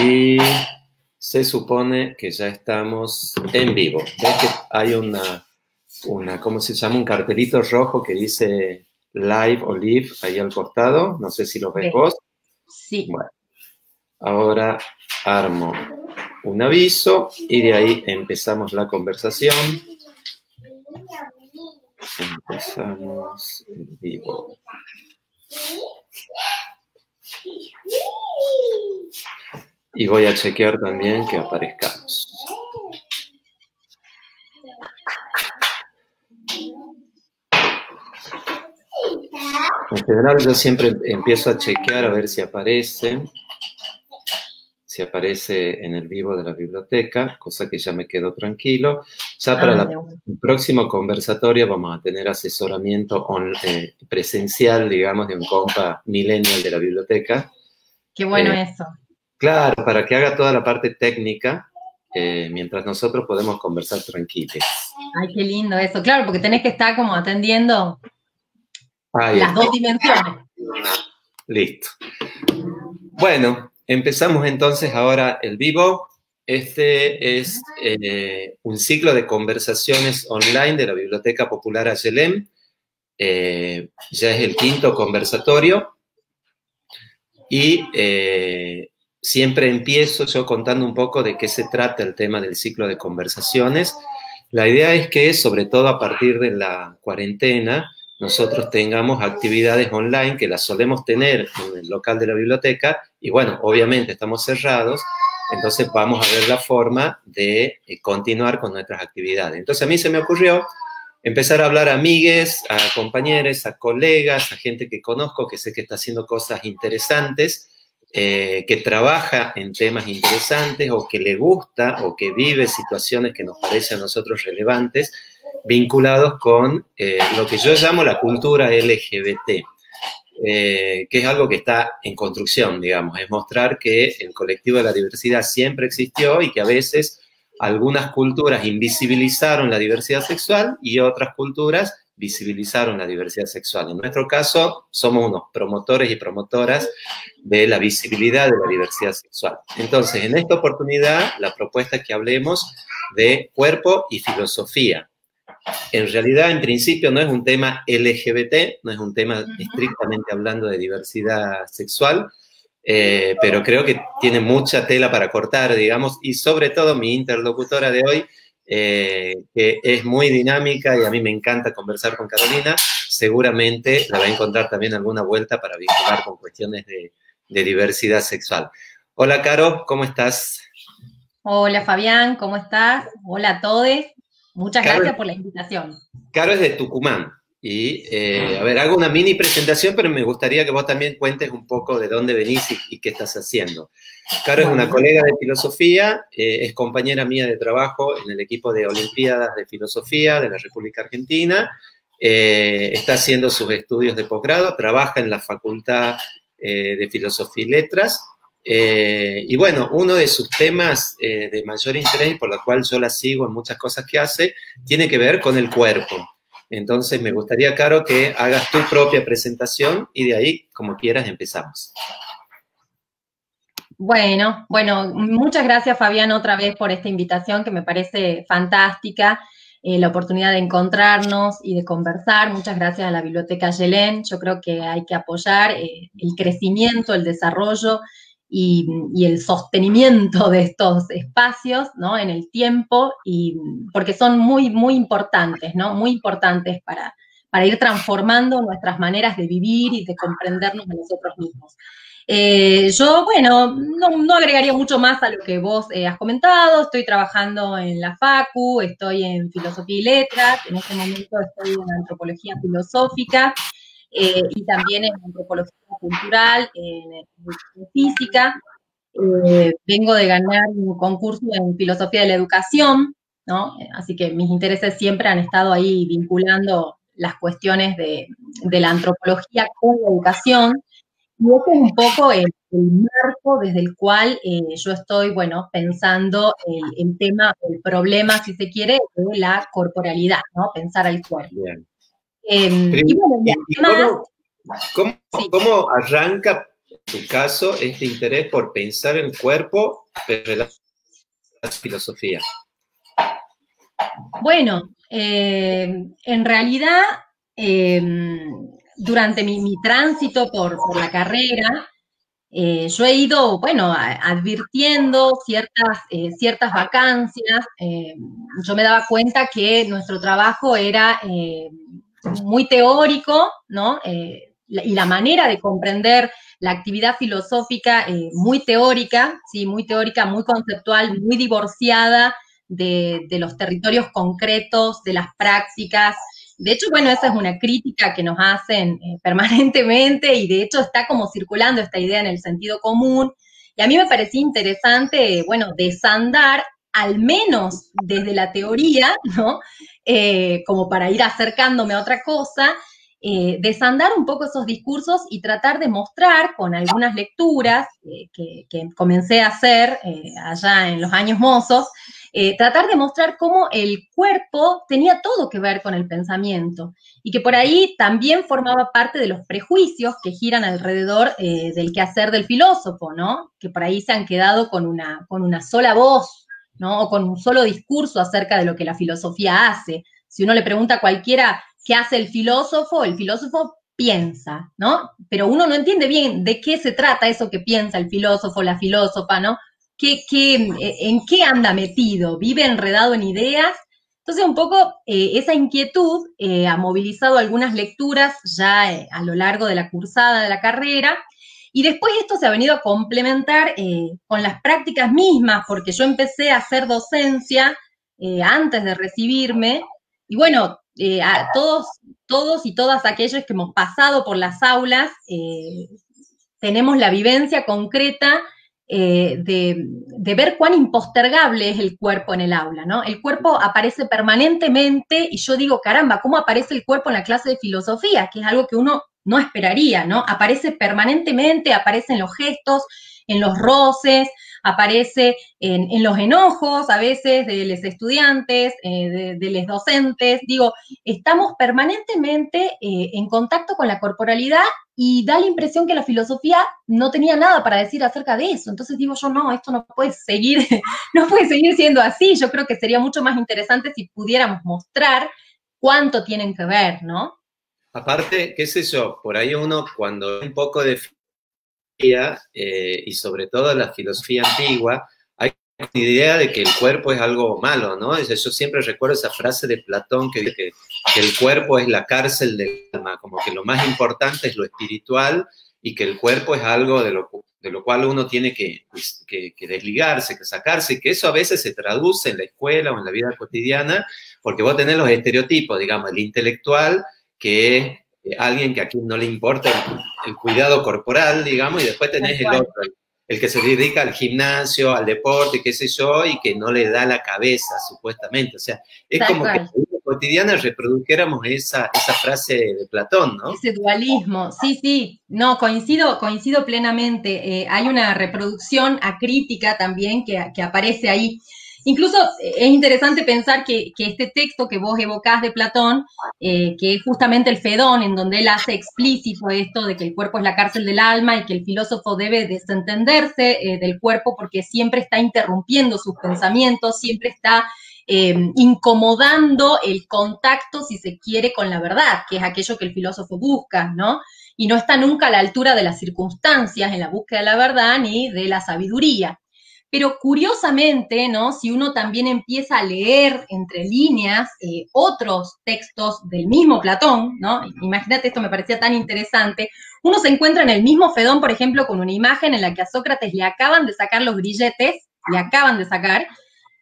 Y se supone que ya estamos en vivo. ¿Ves que hay ¿cómo se llama? Un cartelito rojo que dice live o live ahí al costado? No sé si lo ves vos. Sí. Bueno, ahora armo un aviso y de ahí empezamos la conversación. Empezamos en vivo. Y voy a chequear también que aparezcamos. En general yo siempre empiezo a chequear a ver si aparece en el vivo de la biblioteca, cosa que ya me quedo tranquilo. Ya para el próximo conversatorio vamos a tener asesoramiento presencial, digamos, de un compa millennial de la biblioteca. Qué bueno eso. Claro, para que haga toda la parte técnica, mientras nosotros podemos conversar tranquilos. Ay, qué lindo eso. Claro, porque tenés que estar como atendiendo las dos dimensiones. Listo. Bueno, empezamos entonces ahora el vivo. Este es un ciclo de conversaciones online de la Biblioteca Popular Ayelén. Ya es el 5º conversatorio. Y siempre empiezo yo contando un poco de qué se trata el tema del ciclo de conversaciones. La idea es que, sobre todo a partir de la cuarentena, nosotros tengamos actividades online que las solemos tener en el local de la biblioteca y, bueno, obviamente estamos cerrados, entonces vamos a ver la forma de continuar con nuestras actividades. Entonces a mí se me ocurrió empezar a hablar a amigues, a compañeros, a colegas, a gente que conozco, que sé que está haciendo cosas interesantes, que trabaja en temas interesantes o que le gusta o que vive situaciones que nos parecen a nosotros relevantes, vinculados con lo que yo llamo la cultura LGBT, que es algo que está en construcción, digamos, es mostrar que el colectivo de la diversidad siempre existió y que a veces algunas culturas invisibilizaron la diversidad sexual y otras culturas visibilizaron la diversidad sexual. En nuestro caso, somos unos promotores y promotoras de la visibilidad de la diversidad sexual. Entonces, en esta oportunidad, la propuesta es que hablemos de cuerpo y filosofía. En realidad, en principio, no es un tema LGBT, no es un tema estrictamente hablando de diversidad sexual, pero creo que tiene mucha tela para cortar, digamos, y sobre todo mi interlocutora de hoy, que es muy dinámica y a mí me encanta conversar con Carolina, seguramente la va a encontrar también alguna vuelta para vincular con cuestiones de diversidad sexual. Hola, Caro, ¿cómo estás? Hola, Fabián, ¿cómo estás? Hola a todos. Muchas gracias por la invitación. Caro es de Tucumán. Y, a ver, hago una mini presentación, pero me gustaría que vos también cuentes un poco de dónde venís y qué estás haciendo. Caro es una colega de filosofía, es compañera mía de trabajo en el equipo de Olimpiadas de Filosofía de la República Argentina, está haciendo sus estudios de posgrado, trabaja en la Facultad de Filosofía y Letras, y bueno, uno de sus temas de mayor interés, y por lo cual yo la sigo en muchas cosas que hace, tiene que ver con el cuerpo. Entonces, me gustaría, Caro, que hagas tu propia presentación y de ahí, como quieras, empezamos. Bueno, muchas gracias, Fabián, otra vez por esta invitación que me parece fantástica, la oportunidad de encontrarnos y de conversar. Muchas gracias a la Biblioteca Ayelén. Yo creo que hay que apoyar el crecimiento, el desarrollo y el sostenimiento de estos espacios, ¿no? En el tiempo, y porque son muy, muy importantes, ¿no? Muy importantes para ir transformando nuestras maneras de vivir y de comprendernos a nosotros mismos. Yo, bueno, no agregaría mucho más a lo que vos has comentado. Estoy trabajando en la Facu, estoy en Filosofía y Letras, en este momento estoy en Antropología Filosófica, y también en Antropología Cultural, en Física. Vengo de ganar un concurso en Filosofía de la Educación, ¿no? Así que mis intereses siempre han estado ahí vinculando las cuestiones de la antropología con la educación. Y ese es un poco el marco desde el cual yo estoy, bueno, pensando el tema, el problema, si se quiere, de la corporalidad, ¿no? Pensar al cuerpo. Bien. Y bueno, ¿Cómo arranca tu caso, este interés por pensar el cuerpo, pero en la filosofía? Bueno, en realidad, durante mi tránsito por la carrera, yo he ido, bueno, advirtiendo ciertas vacancias. Yo me daba cuenta que nuestro trabajo era muy teórico, ¿no? Y la manera de comprender la actividad filosófica muy teórica, ¿sí? Muy teórica, muy conceptual, muy divorciada de los territorios concretos, de las prácticas. De hecho, bueno, esa es una crítica que nos hacen permanentemente y de hecho está como circulando esta idea en el sentido común. Y a mí me parecía interesante, bueno, desandar al menos desde la teoría, ¿no? Como para ir acercándome a otra cosa, desandar un poco esos discursos y tratar de mostrar con algunas lecturas que comencé a hacer allá en los años mozos, tratar de mostrar cómo el cuerpo tenía todo que ver con el pensamiento y que por ahí también formaba parte de los prejuicios que giran alrededor del quehacer del filósofo, ¿no? Que por ahí se han quedado con una sola voz, ¿no? O con un solo discurso acerca de lo que la filosofía hace. Si uno le pregunta a cualquiera qué hace el filósofo piensa, ¿no? Pero uno no entiende bien de qué se trata eso que piensa el filósofo, la filósofa, ¿no? ¿En qué anda metido? ¿Vive enredado en ideas? Entonces, un poco esa inquietud ha movilizado algunas lecturas ya a lo largo de la cursada de la carrera, y después esto se ha venido a complementar con las prácticas mismas, porque yo empecé a hacer docencia antes de recibirme, y bueno, a todos y todas aquellos que hemos pasado por las aulas, tenemos la vivencia concreta de ver cuán impostergable es el cuerpo en el aula, ¿no? El cuerpo aparece permanentemente y yo digo, caramba, ¿cómo aparece el cuerpo en la clase de filosofía? Que es algo que uno no esperaría, ¿no? Aparece permanentemente, aparece en los gestos, en los roces, aparece en los enojos a veces de los estudiantes, de los docentes. Digo, estamos permanentemente en contacto con la corporalidad y da la impresión que la filosofía no tenía nada para decir acerca de eso. Entonces digo yo, no, esto no puede seguir, no puede seguir siendo así. Yo creo que sería mucho más interesante si pudiéramos mostrar cuánto tienen que ver, ¿no? Aparte, qué sé yo, por ahí uno cuando un poco de filosofía, y sobre todo la filosofía antigua, hay una idea de que el cuerpo es algo malo, ¿no? Yo siempre recuerdo esa frase de Platón que dice que el cuerpo es la cárcel del alma, como que lo más importante es lo espiritual y que el cuerpo es algo de lo cual uno tiene que desligarse, que sacarse, y que eso a veces se traduce en la escuela o en la vida cotidiana, porque vos tenés los estereotipos, digamos, el intelectual, que es alguien que aquí no le importa el cuidado corporal, digamos, y después tenés el otro, el que se dedica al gimnasio, al deporte, qué sé yo, y que no le da la cabeza, supuestamente. O sea, es como que en la vida cotidiana reprodujéramos esa frase de Platón, ¿no? Ese dualismo, sí, sí, no, coincido plenamente. Hay una reproducción acrítica también que aparece ahí. Incluso es interesante pensar que este texto que vos evocás de Platón, que es justamente el Fedón, en donde él hace explícito esto de que el cuerpo es la cárcel del alma y que el filósofo debe desentenderse del cuerpo porque siempre está interrumpiendo sus pensamientos, siempre está incomodando el contacto, si se quiere, con la verdad, que es aquello que el filósofo busca, ¿no? Y no está nunca a la altura de las circunstancias en la búsqueda de la verdad ni de la sabiduría. Pero curiosamente, ¿no? Si uno también empieza a leer entre líneas otros textos del mismo Platón, ¿no? Imagínate, esto me parecía tan interesante, uno se encuentra en el mismo Fedón, por ejemplo, con una imagen en la que a Sócrates le acaban de sacar los grilletes, le acaban de sacar,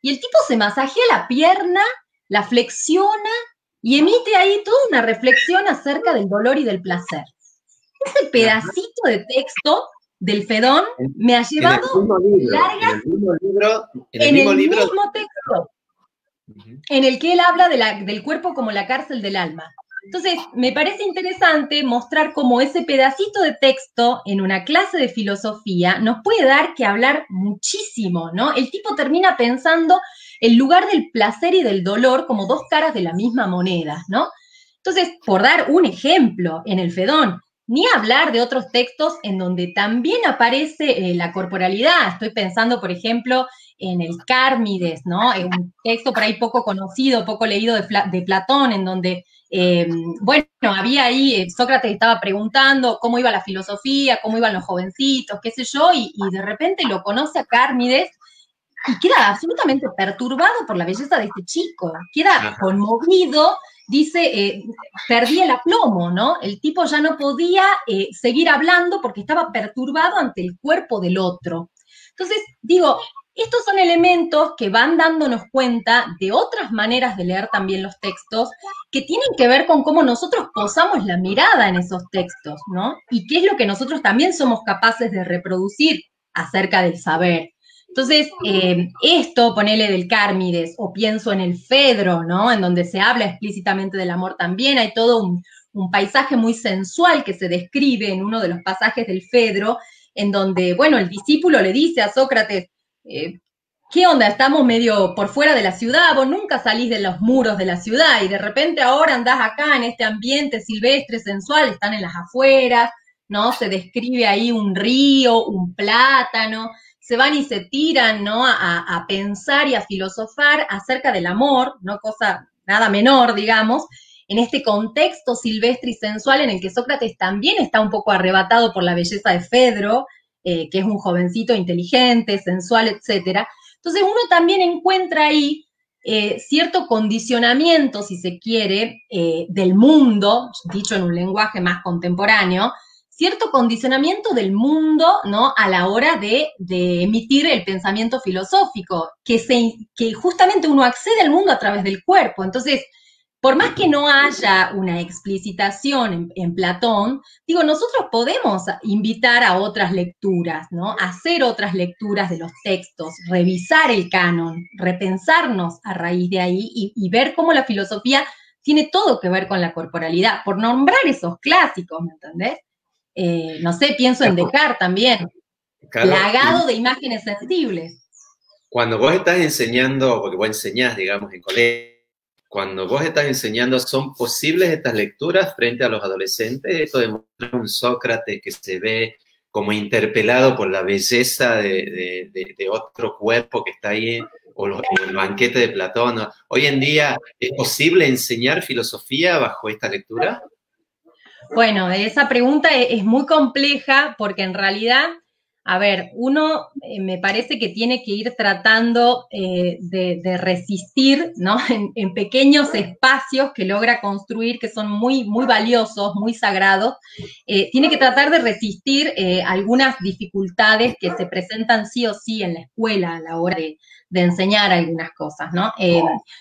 y el tipo se masajea la pierna, la flexiona y emite ahí toda una reflexión acerca del dolor y del placer. Ese pedacito de texto del Fedón me ha llevado largas en el mismo texto en el que él habla del cuerpo como la cárcel del alma. Entonces, me parece interesante mostrar cómo ese pedacito de texto en una clase de filosofía nos puede dar que hablar muchísimo, ¿no? El tipo termina pensando el lugar del placer y del dolor como dos caras de la misma moneda, ¿no? Entonces, por dar un ejemplo, en el Fedón, ni hablar de otros textos en donde también aparece la corporalidad. Estoy pensando, por ejemplo, en el Cármides, ¿no? Un texto por ahí poco conocido, poco leído de Platón, en donde, bueno, había ahí, Sócrates estaba preguntando cómo iba la filosofía, cómo iban los jovencitos, qué sé yo, y de repente lo conoce a Cármides y queda absolutamente perturbado por la belleza de este chico, queda conmovido, dice, perdí el aplomo, ¿no? El tipo ya no podía seguir hablando porque estaba perturbado ante el cuerpo del otro. Entonces, digo, estos son elementos que van dándonos cuenta de otras maneras de leer también los textos que tienen que ver con cómo nosotros posamos la mirada en esos textos, ¿no? Y qué es lo que nosotros también somos capaces de reproducir acerca del saber. Entonces, esto, ponele del Cármides, o pienso en el Fedro, ¿no? En donde se habla explícitamente del amor también, hay todo un paisaje muy sensual que se describe en uno de los pasajes del Fedro, en donde, bueno, el discípulo le dice a Sócrates, ¿qué onda? Estamos medio por fuera de la ciudad, vos nunca salís de los muros de la ciudad, y de repente ahora andás acá en este ambiente silvestre, sensual, están en las afueras, ¿no? Se describe ahí un río, un plátano, se van y se tiran, ¿no? A pensar y a filosofar acerca del amor, no cosa nada menor, digamos, en este contexto silvestre y sensual en el que Sócrates también está un poco arrebatado por la belleza de Fedro, que es un jovencito inteligente, sensual, etcétera. Entonces uno también encuentra ahí cierto condicionamiento, si se quiere, del mundo, dicho en un lenguaje más contemporáneo, cierto condicionamiento del mundo, ¿no? A la hora de emitir el pensamiento filosófico, que justamente uno accede al mundo a través del cuerpo. Entonces, por más que no haya una explicitación en Platón, digo, nosotros podemos invitar a otras lecturas, ¿no? Hacer otras lecturas de los textos, revisar el canon, repensarnos a raíz de ahí y ver cómo la filosofía tiene todo que ver con la corporalidad, por nombrar esos clásicos, ¿me entendés? No sé, pienso en Descartes también, plagado de imágenes sensibles. Cuando vos estás enseñando, porque vos enseñás, digamos, en colegio, cuando vos estás enseñando, ¿son posibles estas lecturas frente a los adolescentes? Esto de mostrar un Sócrates que se ve como interpelado por la belleza de otro cuerpo que está ahí, o el banquete de Platón. Hoy en día, ¿es posible enseñar filosofía bajo esta lectura? Bueno, esa pregunta es muy compleja porque en realidad, a ver, uno me parece que tiene que ir tratando de resistir, ¿no? En pequeños espacios que logra construir, que son muy, muy valiosos, muy sagrados, tiene que tratar de resistir algunas dificultades que se presentan sí o sí en la escuela a la hora de enseñar algunas cosas, ¿no?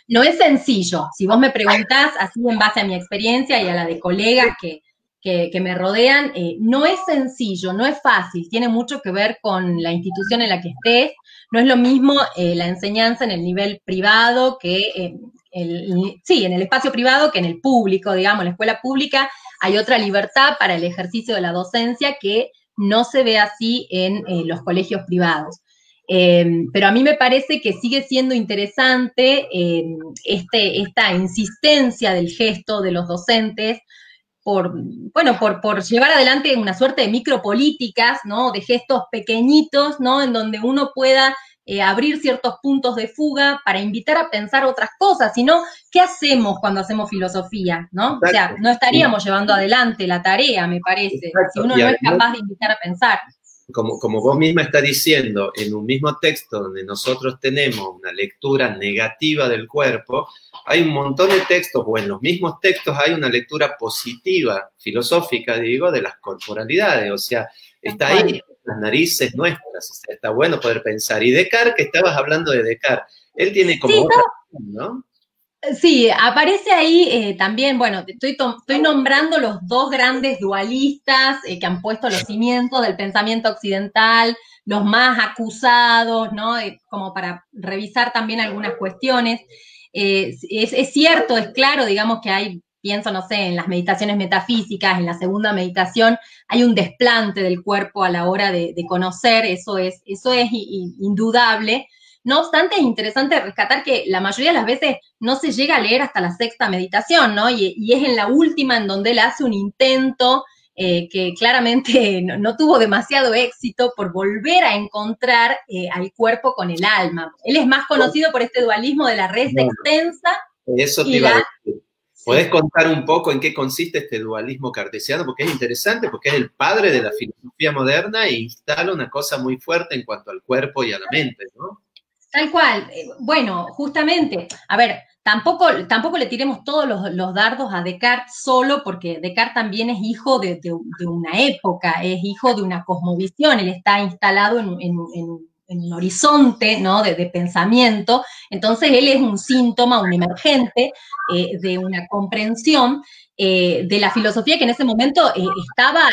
No es sencillo. Si vos me preguntás, así en base a mi experiencia y a la de colegas que me rodean, no es sencillo, no es fácil, tiene mucho que ver con la institución en la que estés, no es lo mismo la enseñanza en el nivel privado que en el espacio privado que en el público, digamos, en la escuela pública hay otra libertad para el ejercicio de la docencia que no se ve así en los colegios privados. Pero a mí me parece que sigue siendo interesante esta insistencia del gesto de los docentes por llevar adelante una suerte de micropolíticas, ¿no? De gestos pequeñitos, ¿no? En donde uno pueda abrir ciertos puntos de fuga para invitar a pensar otras cosas, sino, ¿qué hacemos cuando hacemos filosofía, ¿no? Exacto. O sea, no estaríamos llevando adelante la tarea, me parece, exacto, si uno no es capaz de invitar a pensar. Como vos misma estás diciendo, en un mismo texto donde nosotros tenemos una lectura negativa del cuerpo, hay un montón de textos, o en los mismos textos hay una lectura positiva, filosófica, digo, de las corporalidades, o sea, está ahí las narices nuestras, o sea, está bueno poder pensar. Y Descartes, que estabas hablando de Descartes, él tiene como sí, otra, ¿no? Sí, aparece ahí también, bueno, estoy nombrando los dos grandes dualistas que han puesto los cimientos del pensamiento occidental, los más acusados, ¿no? Como para revisar también algunas cuestiones. Es cierto, es claro, digamos que hay, pienso, no sé, en las meditaciones metafísicas, en la segunda meditación, hay un desplante del cuerpo a la hora de conocer, eso es indudable. No obstante, es interesante rescatar que la mayoría de las veces no se llega a leer hasta la sexta meditación, ¿no? Y es en la última en donde él hace un intento que claramente no tuvo demasiado éxito por volver a encontrar al cuerpo con el alma. Él es más conocido por este dualismo de la res extensa. Eso te iba a decir. ¿Podés contar un poco en qué consiste este dualismo cartesiano? Porque es interesante, porque es el padre de la filosofía moderna e instala una cosa muy fuerte en cuanto al cuerpo y a la mente, ¿no? Tal cual. Bueno, justamente, a ver, tampoco le tiremos todos los dardos a Descartes solo, porque Descartes también es hijo de una época, es hijo de una cosmovisión, él está instalado en un horizonte, ¿no? de pensamiento, entonces él es un síntoma, un emergente de una comprensión de la filosofía que en ese momento estaba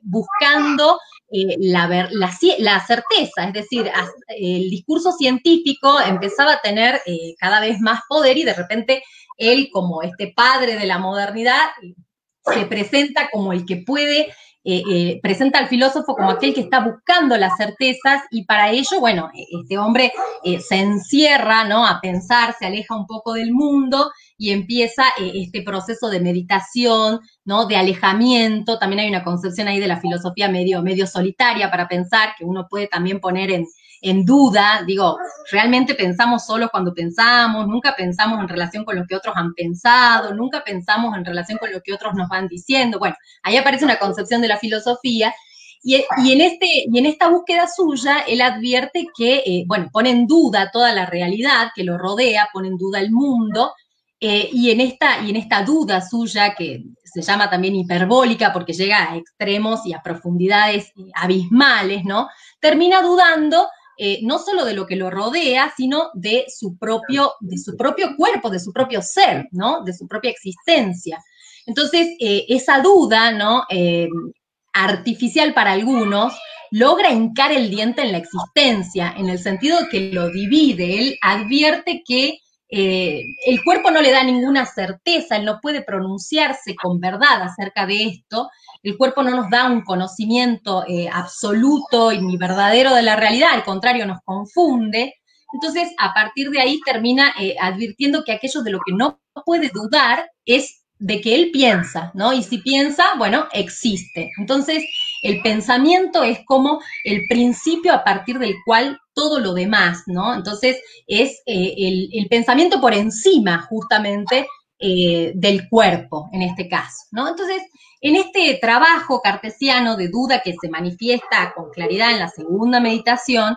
buscando la certeza, es decir, el discurso científico empezaba a tener cada vez más poder y de repente él, como este padre de la modernidad, se presenta como el que puede, presenta al filósofo como aquel que está buscando las certezas y para ello, bueno, este hombre se encierra, ¿no? A pensar, se aleja un poco del mundo y empieza este proceso de meditación, ¿no? De alejamiento. También hay una concepción ahí de la filosofía medio solitaria para pensar, que uno puede también poner en duda. Digo, realmente pensamos solo cuando pensamos, nunca pensamos en relación con lo que otros han pensado, nunca pensamos en relación con lo que otros nos van diciendo. Bueno, ahí aparece una concepción de la filosofía. Y en esta búsqueda suya, él advierte que, bueno, pone en duda toda la realidad que lo rodea, pone en duda el mundo, y en esta duda suya, que se llama también hiperbólica porque llega a extremos y a profundidades abismales, ¿no? Termina dudando no solo de lo que lo rodea, sino de su propio cuerpo, de su propio ser, ¿no? De su propia existencia. Entonces, esa duda, ¿no? Artificial para algunos, logra hincar el diente en la existencia, en el sentido de que lo divide. Él advierte que el cuerpo no le da ninguna certeza, él no puede pronunciarse con verdad acerca de esto, el cuerpo no nos da un conocimiento absoluto y ni verdadero de la realidad, al contrario, nos confunde. Entonces, a partir de ahí termina advirtiendo que aquello de lo que no puede dudar es de que él piensa, ¿no? Y si piensa, bueno, existe. Entonces, el pensamiento es como el principio a partir del cual todo lo demás, ¿no? Entonces, es el pensamiento por encima, justamente, del cuerpo, en este caso, ¿no? Entonces, en este trabajo cartesiano de duda que se manifiesta con claridad en la segunda meditación,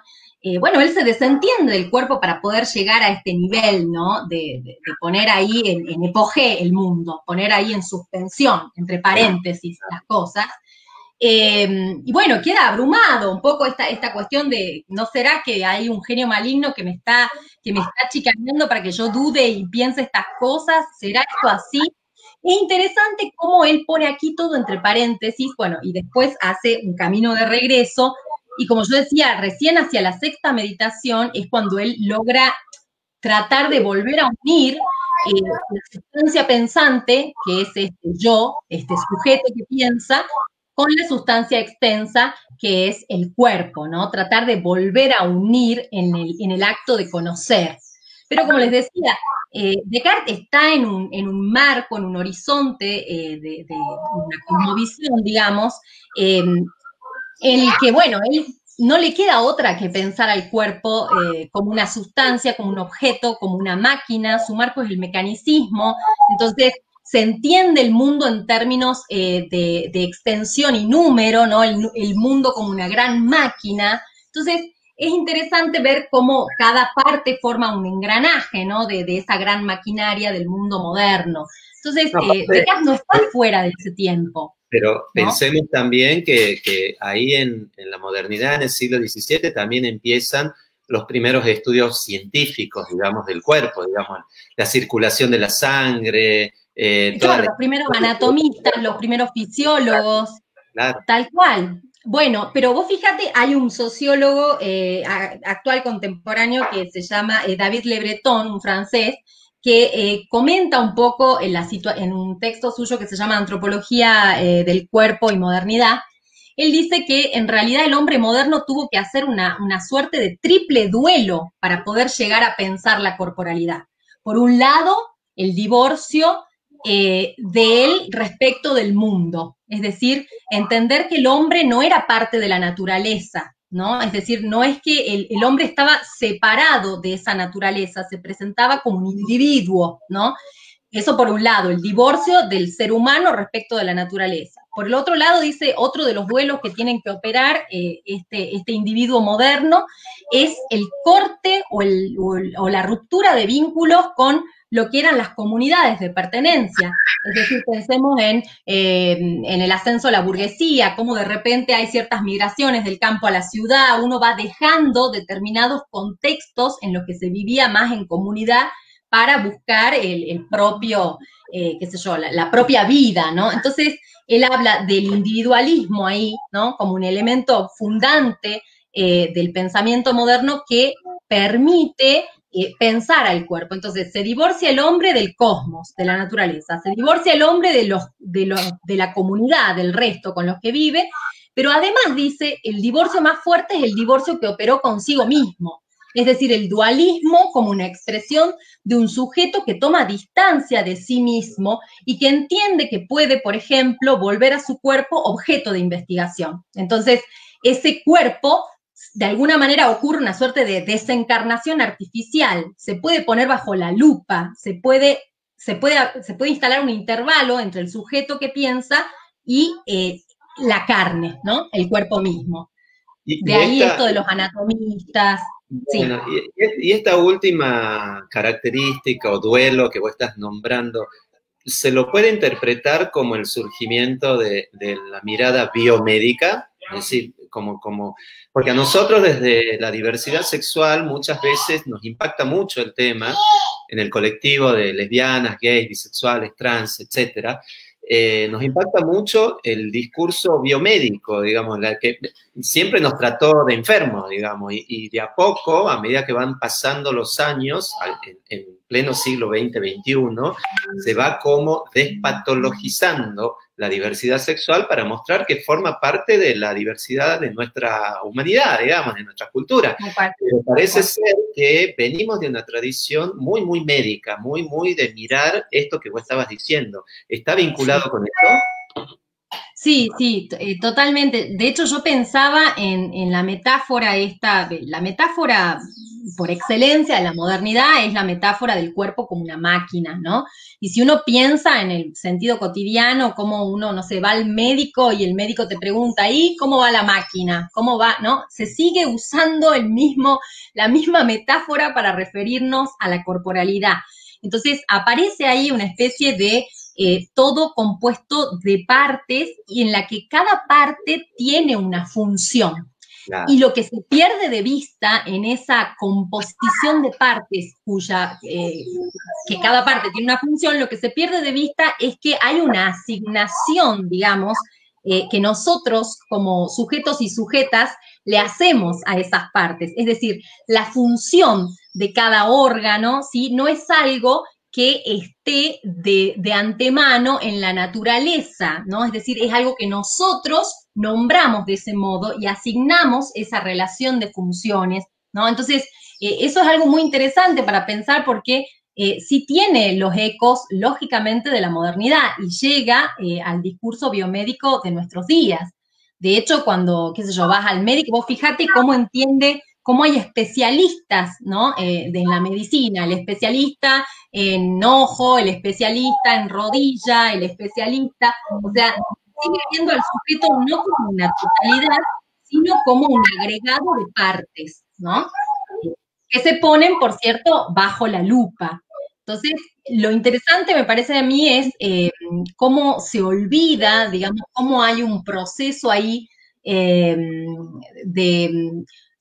bueno, él se desentiende del cuerpo para poder llegar a este nivel, ¿no? De poner ahí en epogé el mundo, poner ahí en suspensión, entre paréntesis, las cosas. Y bueno, queda abrumado un poco esta cuestión de, ¿no será que hay un genio maligno que me está chicaneando para que yo dude y piense estas cosas? ¿Será esto así? Es interesante cómo él pone aquí todo entre paréntesis, bueno, y después hace un camino de regreso, y como yo decía, recién hacia la sexta meditación es cuando él logra tratar de volver a unir la sustancia pensante, que es este yo, este sujeto que piensa, con la sustancia extensa, que es el cuerpo, ¿no? Tratar de volver a unir en el acto de conocer. Pero como les decía, Descartes está en un marco, en un horizonte de una cosmovisión, digamos, en el que, bueno, él no le queda otra que pensar al cuerpo como una sustancia, como un objeto, como una máquina. Su marco es el mecanicismo. Entonces, se entiende el mundo en términos de extensión y número, ¿no? El mundo como una gran máquina. Entonces, es interesante ver cómo cada parte forma un engranaje, ¿no? De esa gran maquinaria del mundo moderno. Entonces, Descartes no está fuera de ese tiempo. Pero ¿no? pensemos también que ahí en la modernidad, en el siglo XVII, también empiezan los primeros estudios científicos, digamos, del cuerpo, digamos, la circulación de la sangre. Claro, los primeros anatomistas, los primeros fisiólogos, claro. Tal cual. Bueno, pero vos fíjate, hay un sociólogo actual contemporáneo que se llama David Le Breton, un francés, que comenta un poco en un texto suyo que se llama Antropología del Cuerpo y Modernidad. Él dice que en realidad el hombre moderno tuvo que hacer una suerte de triple duelo para poder llegar a pensar la corporalidad. Por un lado, el divorcio de él respecto del mundo. Es decir, entender que el hombre no era parte de la naturaleza, ¿no? Es decir, no es que el hombre estaba separado de esa naturaleza, se presentaba como un individuo, ¿no? Eso por un lado, el divorcio del ser humano respecto de la naturaleza. Por el otro lado, dice, otro de los duelos que tienen que operar este individuo moderno es el corte o la ruptura de vínculos con lo que eran las comunidades de pertenencia. Es decir, pensemos en el ascenso de la burguesía, cómo de repente hay ciertas migraciones del campo a la ciudad, uno va dejando determinados contextos en los que se vivía más en comunidad para buscar el propio, qué sé yo, la propia vida, ¿no? Entonces, él habla del individualismo ahí, ¿no? Como un elemento fundante del pensamiento moderno que permite pensar al cuerpo. Entonces, se divorcia el hombre del cosmos, de la naturaleza, se divorcia el hombre de la comunidad, del resto con los que vive, pero además dice, el divorcio más fuerte es el divorcio que operó consigo mismo. Es decir, el dualismo como una expresión de un sujeto que toma distancia de sí mismo y que entiende que puede, por ejemplo, volver a su cuerpo objeto de investigación. Entonces, ese cuerpo, de alguna manera, ocurre una suerte de desencarnación artificial. Se puede poner bajo la lupa, se puede instalar un intervalo entre el sujeto que piensa y la carne, ¿no? El cuerpo mismo. De ahí esto de los anatomistas. Bueno, sí. Y esta última característica o duelo que vos estás nombrando, ¿se lo puede interpretar como el surgimiento de la mirada biomédica? Es decir, porque a nosotros desde la diversidad sexual muchas veces nos impacta mucho el tema en el colectivo de lesbianas, gays, bisexuales, trans, etcétera. Nos impacta mucho el discurso biomédico, digamos, la que siempre nos trató de enfermos, digamos, y de a poco, a medida que van pasando los años, en pleno siglo XX-XXI, se va como despatologizando la diversidad sexual para mostrar que forma parte de la diversidad de nuestra humanidad, digamos, de nuestra cultura. Pero parece ser que venimos de una tradición muy, muy médica, muy, muy de mirar esto que vos estabas diciendo. ¿Está vinculado con esto? Sí, sí, totalmente. De hecho, yo pensaba en la metáfora la metáfora por excelencia de la modernidad es la metáfora del cuerpo como una máquina, ¿no? Y si uno piensa en el sentido cotidiano, como uno, no sé, va al médico y el médico te pregunta, ¿y cómo va la máquina? ¿Cómo va? ¿No? Se sigue usando la misma metáfora para referirnos a la corporalidad. Entonces, aparece ahí una especie de todo compuesto de partes y en la que cada parte tiene una función. Claro. Y lo que se pierde de vista en esa composición de partes que cada parte tiene una función, lo que se pierde de vista es que hay una asignación, digamos, que nosotros como sujetos y sujetas le hacemos a esas partes. Es decir, la función de cada órgano, ¿sí? No es algo que esté de antemano en la naturaleza, ¿no? Es decir, es algo que nosotros nombramos de ese modo y asignamos esa relación de funciones, ¿no? Entonces, eso es algo muy interesante para pensar porque sí tiene los ecos, lógicamente, de la modernidad y llega al discurso biomédico de nuestros días. De hecho, cuando, qué sé yo, vas al médico, vos fíjate cómo hay especialistas, ¿no? En la medicina, el especialista en ojo, el especialista en rodilla, el especialista, o sea, sigue viendo al sujeto no como una totalidad, sino como un agregado de partes, ¿no? Que se ponen, por cierto, bajo la lupa. Entonces, lo interesante me parece a mí es cómo se olvida, digamos, cómo hay un proceso ahí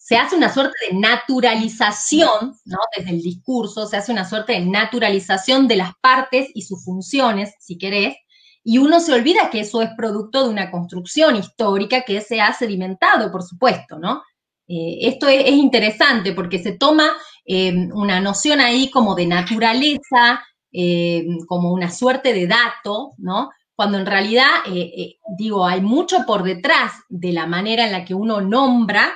se hace una suerte de naturalización, ¿no? Desde el discurso, se hace una suerte de naturalización de las partes y sus funciones, si querés, y uno se olvida que eso es producto de una construcción histórica que se ha sedimentado, por supuesto, ¿no? Esto es interesante porque se toma una noción ahí como de naturaleza, como una suerte de dato, ¿no? Cuando en realidad, digo, hay mucho por detrás de la manera en la que uno nombra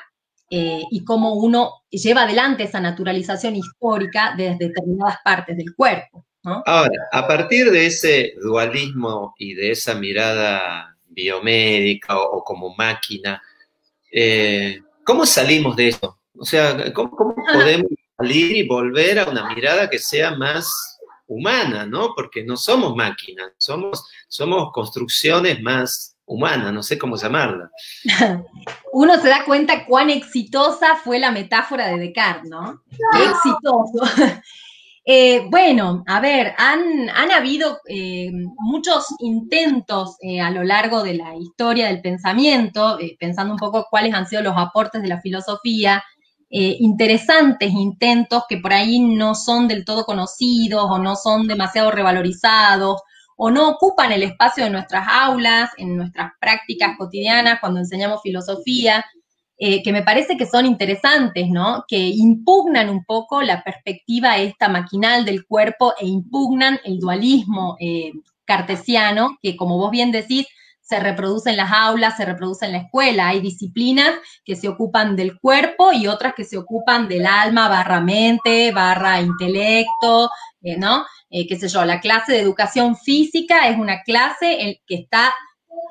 y cómo uno lleva adelante esa naturalización histórica desde determinadas partes del cuerpo, ¿no? Ahora, a partir de ese dualismo y de esa mirada biomédica o como máquina, ¿cómo salimos de eso? O sea, ¿cómo podemos salir y volver a una mirada que sea más humana, ¿no? Porque no somos máquinas, somos construcciones más humanas, no sé cómo llamarla. Uno se da cuenta cuán exitosa fue la metáfora de Descartes, ¿no? ¡Qué exitoso! Bueno, a ver, han habido muchos intentos a lo largo de la historia del pensamiento, pensando un poco cuáles han sido los aportes de la filosofía, interesantes intentos que por ahí no son del todo conocidos o no son demasiado revalorizados o no ocupan el espacio de nuestras aulas, en nuestras prácticas cotidianas cuando enseñamos filosofía. Que me parece que son interesantes, ¿no? Que impugnan un poco la perspectiva esta maquinal del cuerpo e impugnan el dualismo cartesiano, que como vos bien decís, se reproduce en las aulas, se reproduce en la escuela. Hay disciplinas que se ocupan del cuerpo y otras que se ocupan del alma barra mente, barra intelecto, ¿no? Qué sé yo, la clase de educación física es una clase que está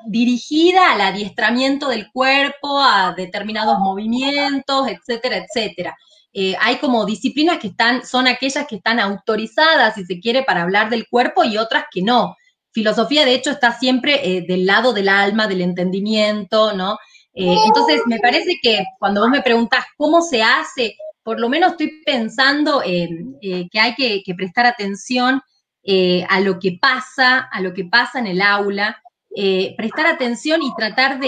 dirigida al adiestramiento del cuerpo, a determinados movimientos, etcétera, etcétera. Hay como disciplinas que son aquellas que están autorizadas, si se quiere, para hablar del cuerpo y otras que no. Filosofía, de hecho, está siempre del lado del alma, del entendimiento, ¿no? Entonces, me parece que cuando vos me preguntás cómo se hace, por lo menos estoy pensando que hay que prestar atención a lo que pasa en el aula, prestar atención y tratar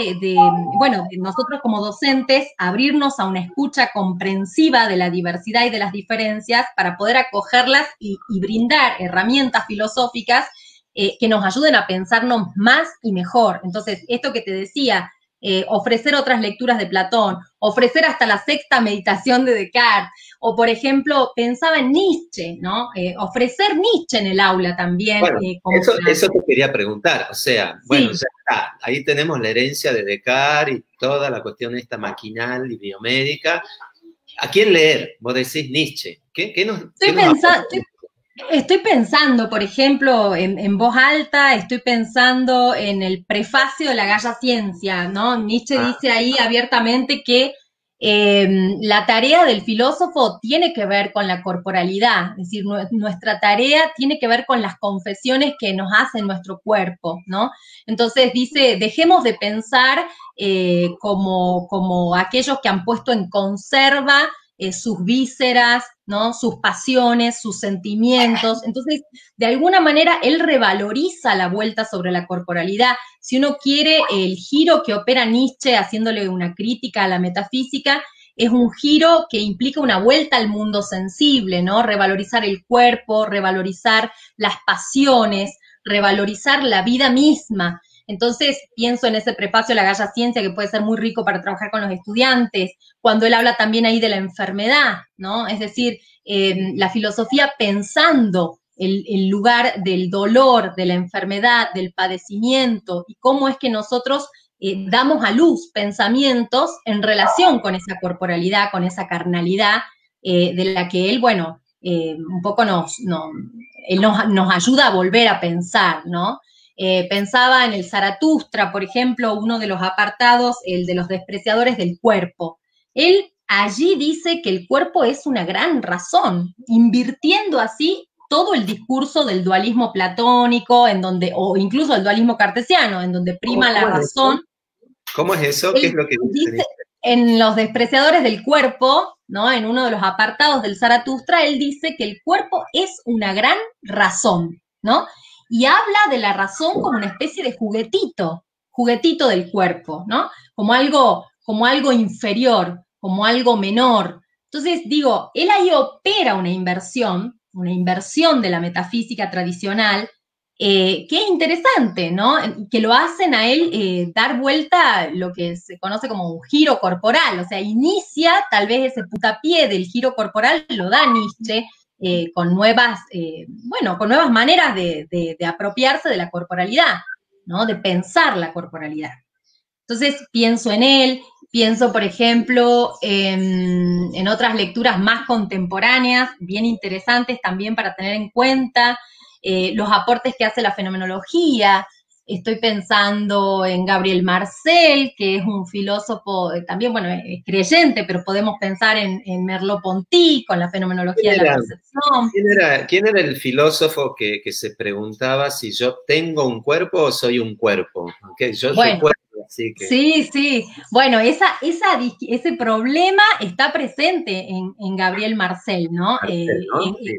bueno, de nosotros como docentes, abrirnos a una escucha comprensiva de la diversidad y de las diferencias para poder acogerlas y brindar herramientas filosóficas que nos ayuden a pensarnos más y mejor. Entonces, esto que te decía, ofrecer otras lecturas de Platón, ofrecer hasta la sexta meditación de Descartes, o por ejemplo, pensaba en Nietzsche, ¿no? Ofrecer Nietzsche en el aula también. Bueno, eso te quería preguntar, o sea, bueno, ya está, ahí tenemos la herencia de Descartes y toda la cuestión esta maquinal y biomédica. ¿A quién leer? Vos decís Nietzsche. Estoy pensando, por ejemplo, en voz alta, estoy pensando en el prefacio de la Gaia Ciencia, ¿no? Nietzsche dice ahí abiertamente que la tarea del filósofo tiene que ver con la corporalidad, es decir, nuestra tarea tiene que ver con las confesiones que nos hace nuestro cuerpo, ¿no? Entonces dice, dejemos de pensar como aquellos que han puesto en conserva sus vísceras, ¿no? Sus pasiones, sus sentimientos. Entonces, de alguna manera, él revaloriza la vuelta sobre la corporalidad. Si uno quiere, el giro que opera Nietzsche, haciéndole una crítica a la metafísica, es un giro que implica una vuelta al mundo sensible, ¿no? Revalorizar el cuerpo, revalorizar las pasiones, revalorizar la vida misma. Entonces, pienso en ese prefacio de la Gaia Ciencia, que puede ser muy rico para trabajar con los estudiantes, cuando él habla también ahí de la enfermedad, ¿no? Es decir, la filosofía pensando el lugar del dolor, de la enfermedad, del padecimiento, y cómo es que nosotros damos a luz pensamientos en relación con esa corporalidad, con esa carnalidad, de la que él, bueno, un poco nos ayuda a volver a pensar, ¿no? Pensaba en el Zaratustra, por ejemplo, uno de los apartados, el de los despreciadores del cuerpo. Él allí dice que el cuerpo es una gran razón, invirtiendo así todo el discurso del dualismo platónico, o incluso el dualismo cartesiano, en donde prima la razón. ¿Cómo es eso? ¿Qué es lo que dice? En los despreciadores del cuerpo, ¿no? En uno de los apartados del Zaratustra, él dice que el cuerpo es una gran razón, ¿no? Y habla de la razón como una especie de juguetito del cuerpo, ¿no? Como algo inferior, como algo menor. Entonces, digo, él ahí opera una inversión de la metafísica tradicional, que es interesante, ¿no? Que lo hacen a él dar vuelta lo que se conoce como un giro corporal, o sea, inicia tal vez ese puntapié del giro corporal, lo da Nietzsche, con nuevas maneras de apropiarse de la corporalidad, ¿no? De pensar la corporalidad. Entonces pienso en él, pienso, por ejemplo, en otras lecturas más contemporáneas, bien interesantes también para tener en cuenta. los aportes que hace la fenomenología. Estoy pensando en Gabriel Marcel, que es un filósofo también, bueno, es creyente, pero podemos pensar en Merleau-Ponty con la fenomenología de la percepción. ¿Quién era el filósofo que se preguntaba si yo tengo un cuerpo o soy un cuerpo? Okay, yo soy cuerpo, así que... Sí. Bueno, ese problema está presente en Gabriel Marcel, ¿no? Marcel, ¿no? Sí,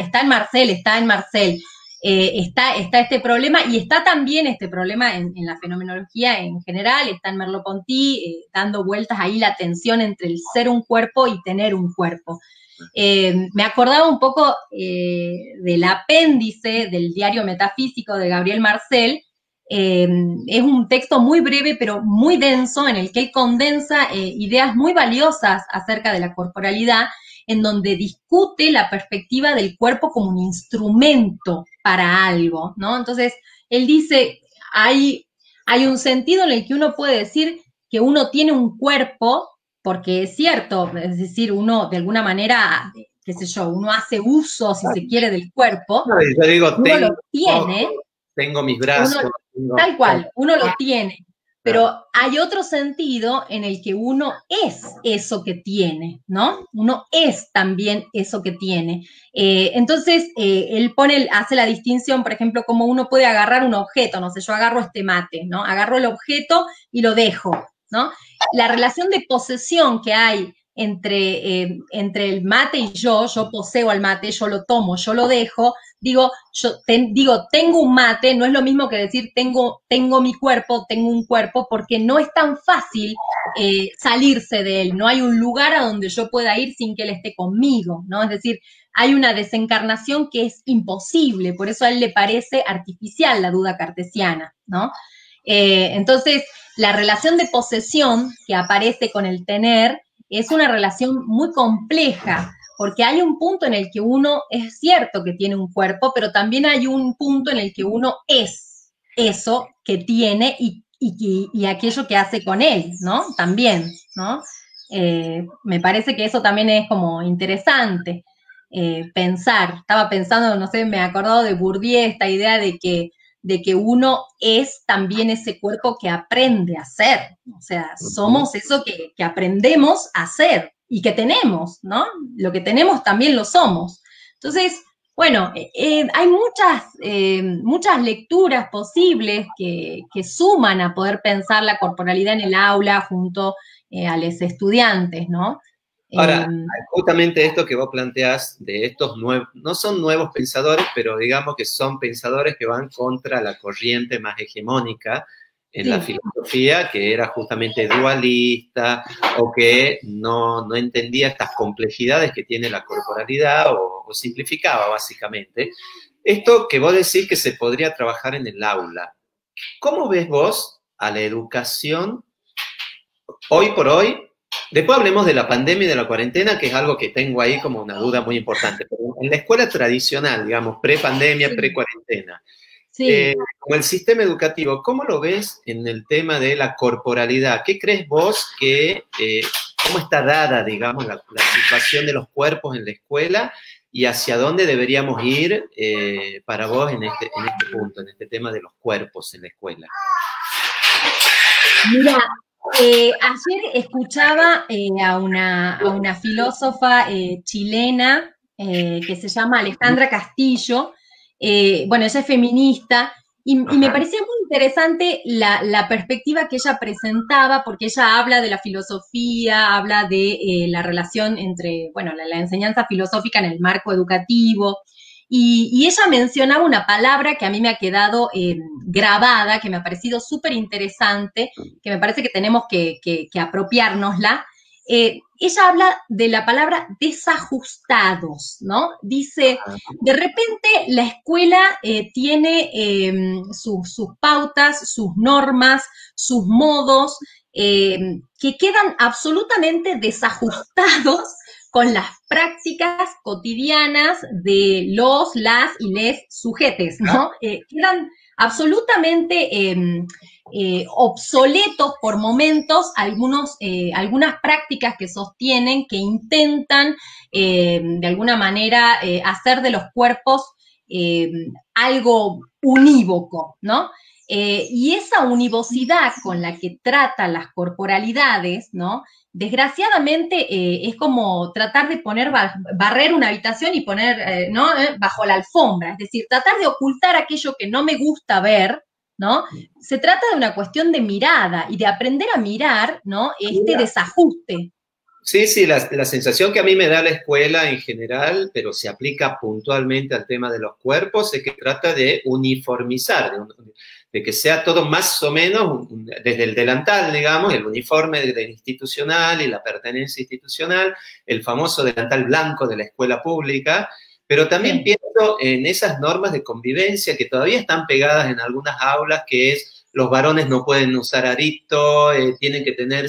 está en Marcel. Está este problema y está también este problema en la fenomenología en general, está en Merleau-Ponty dando vueltas ahí la tensión entre el ser un cuerpo y tener un cuerpo. Me acordaba un poco del apéndice del Diario Metafísico de Gabriel Marcel. Es un texto muy breve pero muy denso en el que él condensa ideas muy valiosas acerca de la corporalidad, en donde discute la perspectiva del cuerpo como un instrumento para algo, ¿no? Entonces, él dice, hay un sentido en el que uno puede decir que uno tiene un cuerpo, porque es cierto, es decir, uno de alguna manera, qué sé yo, uno hace uso, si se quiere, del cuerpo. No, yo digo, uno lo tiene. Tengo mis brazos. Tal cual, uno lo tiene. Pero hay otro sentido en el que uno es eso que tiene, ¿no? Uno es también eso que tiene. Entonces, él hace la distinción, por ejemplo, como uno puede agarrar un objeto, no sé, yo agarro este mate, ¿no? Agarro el objeto y lo dejo, ¿no? La relación de posesión que hay entre el mate y yo poseo al mate, yo lo tomo, yo lo dejo, digo, tengo un mate, no es lo mismo que decir tengo mi cuerpo, tengo un cuerpo, porque no es tan fácil salirse de él, no hay un lugar a donde yo pueda ir sin que él esté conmigo, ¿no? Es decir, hay una desencarnación que es imposible, por eso a él le parece artificial la duda cartesiana, ¿no? Entonces, la relación de posesión que aparece con el tener es una relación muy compleja, porque hay un punto en el que uno es cierto que tiene un cuerpo, pero también hay un punto en el que uno es eso que tiene y aquello que hace con él, ¿no? También, ¿no? Me parece que eso también es como interesante pensar. Estaba pensando, no sé, me he acordado de Bourdieu, esta idea de que uno es también ese cuerpo que aprende a ser. O sea, somos eso que aprendemos a ser y que tenemos, ¿no? Lo que tenemos también lo somos. Entonces, bueno, hay muchas lecturas posibles que suman a poder pensar la corporalidad en el aula junto a los estudiantes, ¿no? Ahora, justamente esto que vos planteás de estos nuevos, no son nuevos pensadores, pero digamos que son pensadores que van contra la corriente más hegemónica en la filosofía, que era justamente dualista o que no entendía estas complejidades que tiene la corporalidad o simplificaba básicamente. Esto que vos decís que se podría trabajar en el aula. ¿Cómo ves vos a la educación hoy por hoy? Después hablemos de la pandemia y de la cuarentena, que es algo que tengo ahí como una duda muy importante. Pero en la escuela tradicional, digamos, pre-pandemia, pre-cuarentena, como el sistema educativo, ¿cómo lo ves en el tema de la corporalidad? ¿Qué crees vos cómo está dada, digamos, la situación de los cuerpos en la escuela y hacia dónde deberíamos ir para vos en este punto, en este tema de los cuerpos en la escuela? Mira, ayer escuchaba a una filósofa chilena que se llama Alejandra Castillo. Bueno, ella es feminista y me parecía muy interesante la perspectiva que ella presentaba, porque ella habla de la filosofía, habla de la relación entre, bueno, la enseñanza filosófica en el marco educativo. Y ella mencionaba una palabra que a mí me ha quedado grabada, que me ha parecido súper interesante, que me parece que tenemos que apropiárnosla. Ella habla de la palabra desajustados, ¿no? Dice, de repente la escuela tiene sus pautas, sus normas, sus modos, que quedan absolutamente desajustados con las prácticas cotidianas de las y les sujetes, ¿no? Quedan absolutamente obsoletos por momentos algunas prácticas que sostienen, que intentan de alguna manera hacer de los cuerpos algo unívoco, ¿no? Y esa univocidad con la que trata las corporalidades, ¿no? Desgraciadamente es como tratar de barrer una habitación y poner, ¿no? Bajo la alfombra, es decir, tratar de ocultar aquello que no me gusta ver, ¿no? Se trata de una cuestión de mirada y de aprender a mirar, ¿no? Este desajuste. Sí, sí, la sensación que a mí me da la escuela en general, pero se aplica puntualmente al tema de los cuerpos, es que trata de uniformizar, de que sea todo más o menos, desde el delantal, digamos, el uniforme institucional y la pertenencia institucional, el famoso delantal blanco de la escuela pública, pero también pienso en esas normas de convivencia que todavía están pegadas en algunas aulas, que es los varones no pueden usar arito, tienen que tener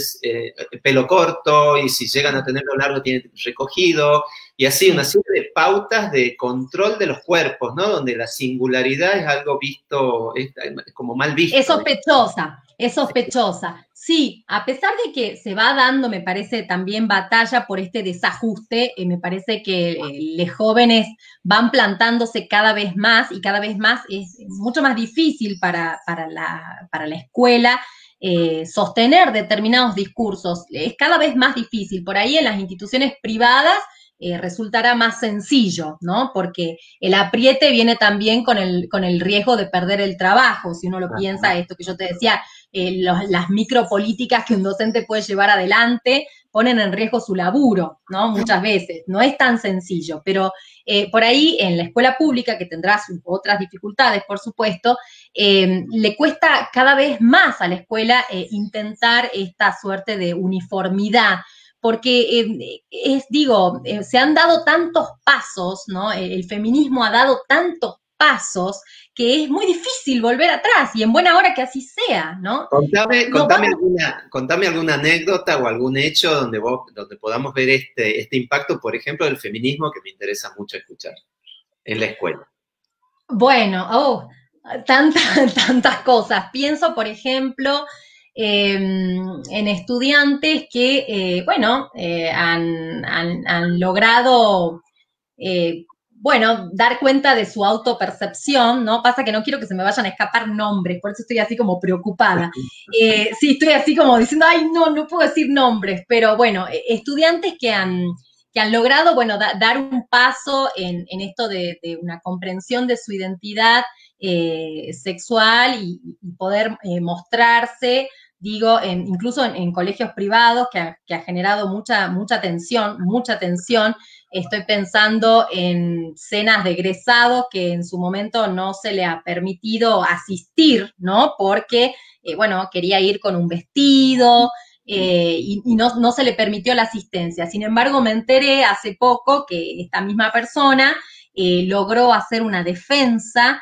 pelo corto, y si llegan a tenerlo largo tienen recogido, y así una serie de pautas de control de los cuerpos, ¿no? Donde la singularidad es algo visto, es como mal visto. Es sospechosa, es sospechosa. Sí, a pesar de que se va dando, me parece, también batalla por este desajuste, me parece que los jóvenes van plantándose cada vez más y cada vez más es mucho más difícil para la escuela sostener determinados discursos. Es cada vez más difícil. Por ahí en las instituciones privadas resultará más sencillo, ¿no? Porque el apriete viene también con el riesgo de perder el trabajo, si uno lo piensa, esto que yo te decía, las micropolíticas que un docente puede llevar adelante ponen en riesgo su laburo, ¿no? Muchas veces, no es tan sencillo, pero por ahí en la escuela pública, que tendrás otras dificultades, por supuesto, le cuesta cada vez más a la escuela intentar esta suerte de uniformidad, porque se han dado tantos pasos, ¿no? El feminismo ha dado tantos pasos que es muy difícil volver atrás, y en buena hora que así sea, ¿no? Contame alguna anécdota o algún hecho donde podamos ver este impacto, por ejemplo, del feminismo, que me interesa mucho escuchar en la escuela. Bueno, tantas cosas. Pienso, por ejemplo, en estudiantes que, han logrado, dar cuenta de su autopercepción, ¿no? Pasa que no quiero que se me vayan a escapar nombres, por eso estoy así como preocupada. Sí, estoy así como diciendo, ay, no puedo decir nombres, pero bueno, estudiantes que han logrado, dar un paso en esto de una comprensión de su identidad sexual y poder mostrarse, digo, incluso en colegios privados, que ha generado mucha tensión. Estoy pensando en cenas de egresados que en su momento no se le ha permitido asistir, ¿no? Porque, quería ir con un vestido, y no se le permitió la asistencia. Sin embargo, me enteré hace poco que esta misma persona logró hacer una defensa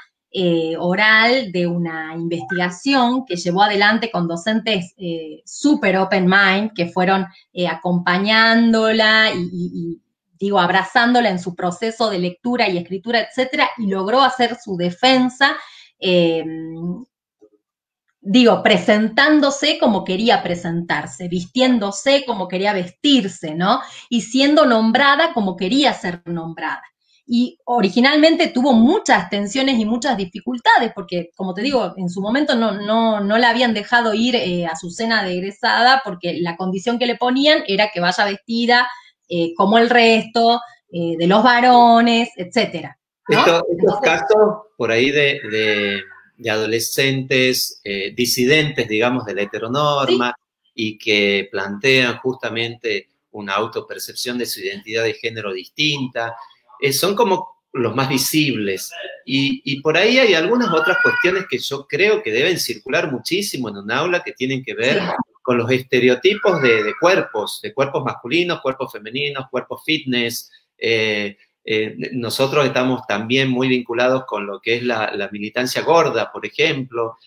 oral de una investigación que llevó adelante con docentes súper open mind, que fueron acompañándola y abrazándola en su proceso de lectura y escritura, etcétera, y logró hacer su defensa, presentándose como quería presentarse, vistiéndose como quería vestirse, ¿no? Y siendo nombrada como quería ser nombrada. Y originalmente tuvo muchas tensiones y muchas dificultades, porque, como te digo, en su momento no la habían dejado ir a su cena de egresada, porque la condición que le ponían era que vaya vestida como el resto de los varones, etcétera, ¿no? Estos casos por ahí de adolescentes disidentes, digamos, de la heteronorma, ¿sí? Y que plantean justamente una autopercepción de su identidad de género distinta, son como los más visibles. Y por ahí hay algunas otras cuestiones que yo creo que deben circular muchísimo en un aula, que tienen que ver con los estereotipos de cuerpos masculinos, cuerpos femeninos, cuerpos fitness. Nosotros estamos también muy vinculados con lo que es la militancia gorda, por ejemplo.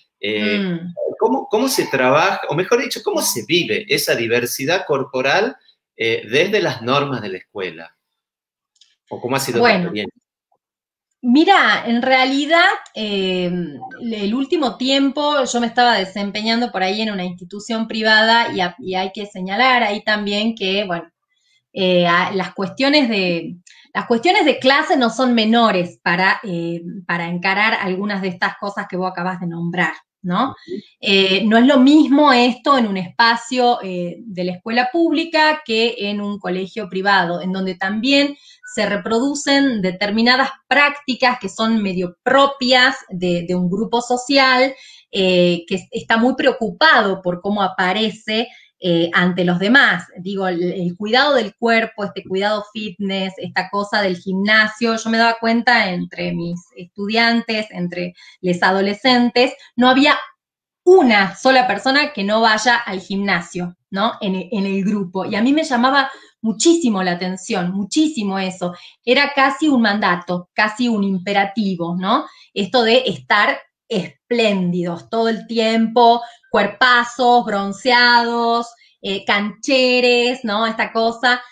¿Cómo se trabaja, o mejor dicho, cómo se vive esa diversidad corporal desde las normas de la escuela? ¿O cómo ha sido tu experiencia? Mira, en realidad, el último tiempo yo me estaba desempeñando por ahí en una institución privada, y hay que señalar ahí también que, las cuestiones las cuestiones de clase no son menores para encarar algunas de estas cosas que vos acabas de nombrar, ¿no? No es lo mismo esto en un espacio de la escuela pública que en un colegio privado, en donde también se reproducen determinadas prácticas que son medio propias de un grupo social que está muy preocupado por cómo aparece ante los demás. Digo, el cuidado del cuerpo, este cuidado fitness, esta cosa del gimnasio, yo me daba cuenta entre mis estudiantes, entre los adolescentes, no había una sola persona que no vaya al gimnasio, ¿no? En el grupo. Y a mí me llamaba muchísimo la atención, muchísimo eso. Era casi un mandato, casi un imperativo, ¿no? Esto de estar espléndidos todo el tiempo, cuerpazos, bronceados, cancheres, ¿no? Esta cosa,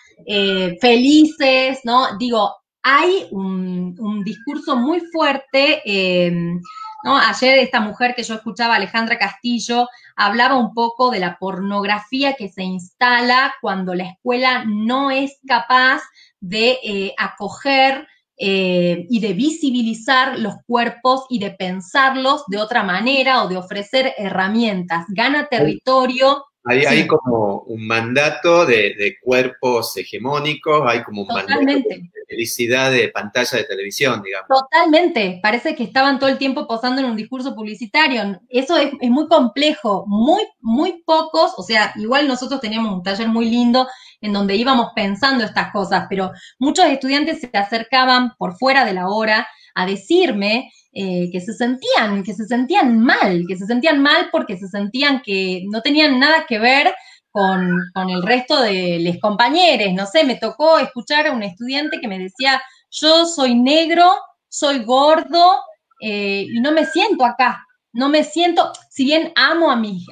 felices, ¿no? Digo, hay un discurso muy fuerte, ¿no? Ayer esta mujer que yo escuchaba, Alejandra Castillo, hablaba un poco de la pornografía que se instala cuando la escuela no es capaz de acoger y de visibilizar los cuerpos y de pensarlos de otra manera o de ofrecer herramientas. Gana territorio. Hay como un mandato de cuerpos hegemónicos, hay como un mandato de felicidad de pantalla de televisión, digamos. Totalmente, parece que estaban todo el tiempo posando en un discurso publicitario. Eso es muy complejo, muy pocos, o sea, igual nosotros teníamos un taller muy lindo en donde íbamos pensando estas cosas, pero muchos estudiantes se acercaban por fuera de la hora a decirme que se sentían mal porque se sentían que no tenían nada que ver con el resto de los compañeros. No sé, me tocó escuchar a un estudiante que me decía, yo soy negro, soy gordo y no me siento acá. No me siento, si bien amo a mis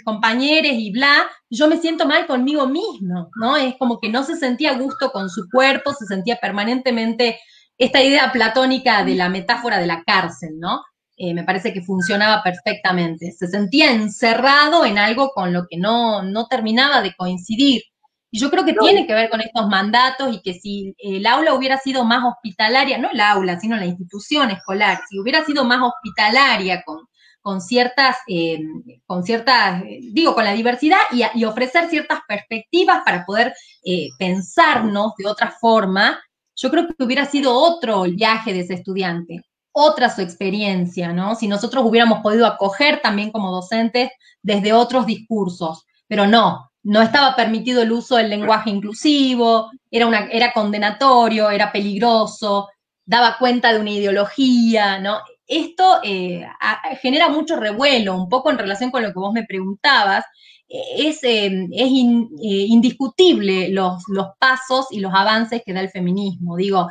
compañeros y bla, yo me siento mal conmigo mismo, ¿no? Es como que no se sentía a gusto con su cuerpo, se sentía permanentemente esta idea platónica de la metáfora de la cárcel, ¿no? Me parece que funcionaba perfectamente. Se sentía encerrado en algo con lo que no terminaba de coincidir. Y yo creo que tiene que ver con estos mandatos y que si el aula hubiera sido más hospitalaria, no el aula, sino la institución escolar, si hubiera sido más hospitalaria con la diversidad y ofrecer ciertas perspectivas para poder pensarnos de otra forma, yo creo que hubiera sido otro el viaje de ese estudiante, otra su experiencia, ¿no? Si nosotros hubiéramos podido acoger también como docentes desde otros discursos, pero no estaba permitido el uso del lenguaje inclusivo, era condenatorio, era peligroso, daba cuenta de una ideología, ¿no? Esto genera mucho revuelo, un poco en relación con lo que vos me preguntabas. Es indiscutible los pasos y los avances que da el feminismo. Digo,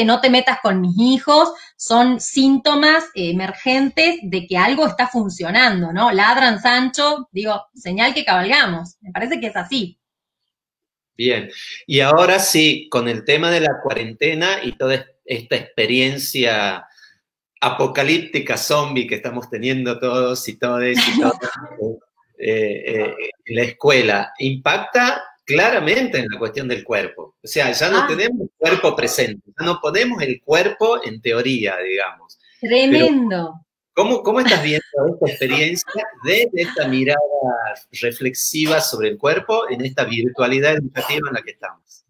no te metas con mis hijos, son síntomas emergentes de que algo está funcionando, ¿no? Ladran Sancho, digo, señal que cabalgamos. Me parece que es así. Bien, y ahora sí, con el tema de la cuarentena y toda esta experiencia apocalíptica zombie que estamos teniendo todos y todas en la escuela, impacta claramente en la cuestión del cuerpo. O sea, ya no tenemos el cuerpo presente, ya no ponemos el cuerpo en teoría, digamos. Tremendo. Pero, ¿cómo estás viendo esta experiencia desde esta mirada reflexiva sobre el cuerpo en esta virtualidad educativa en la que estamos?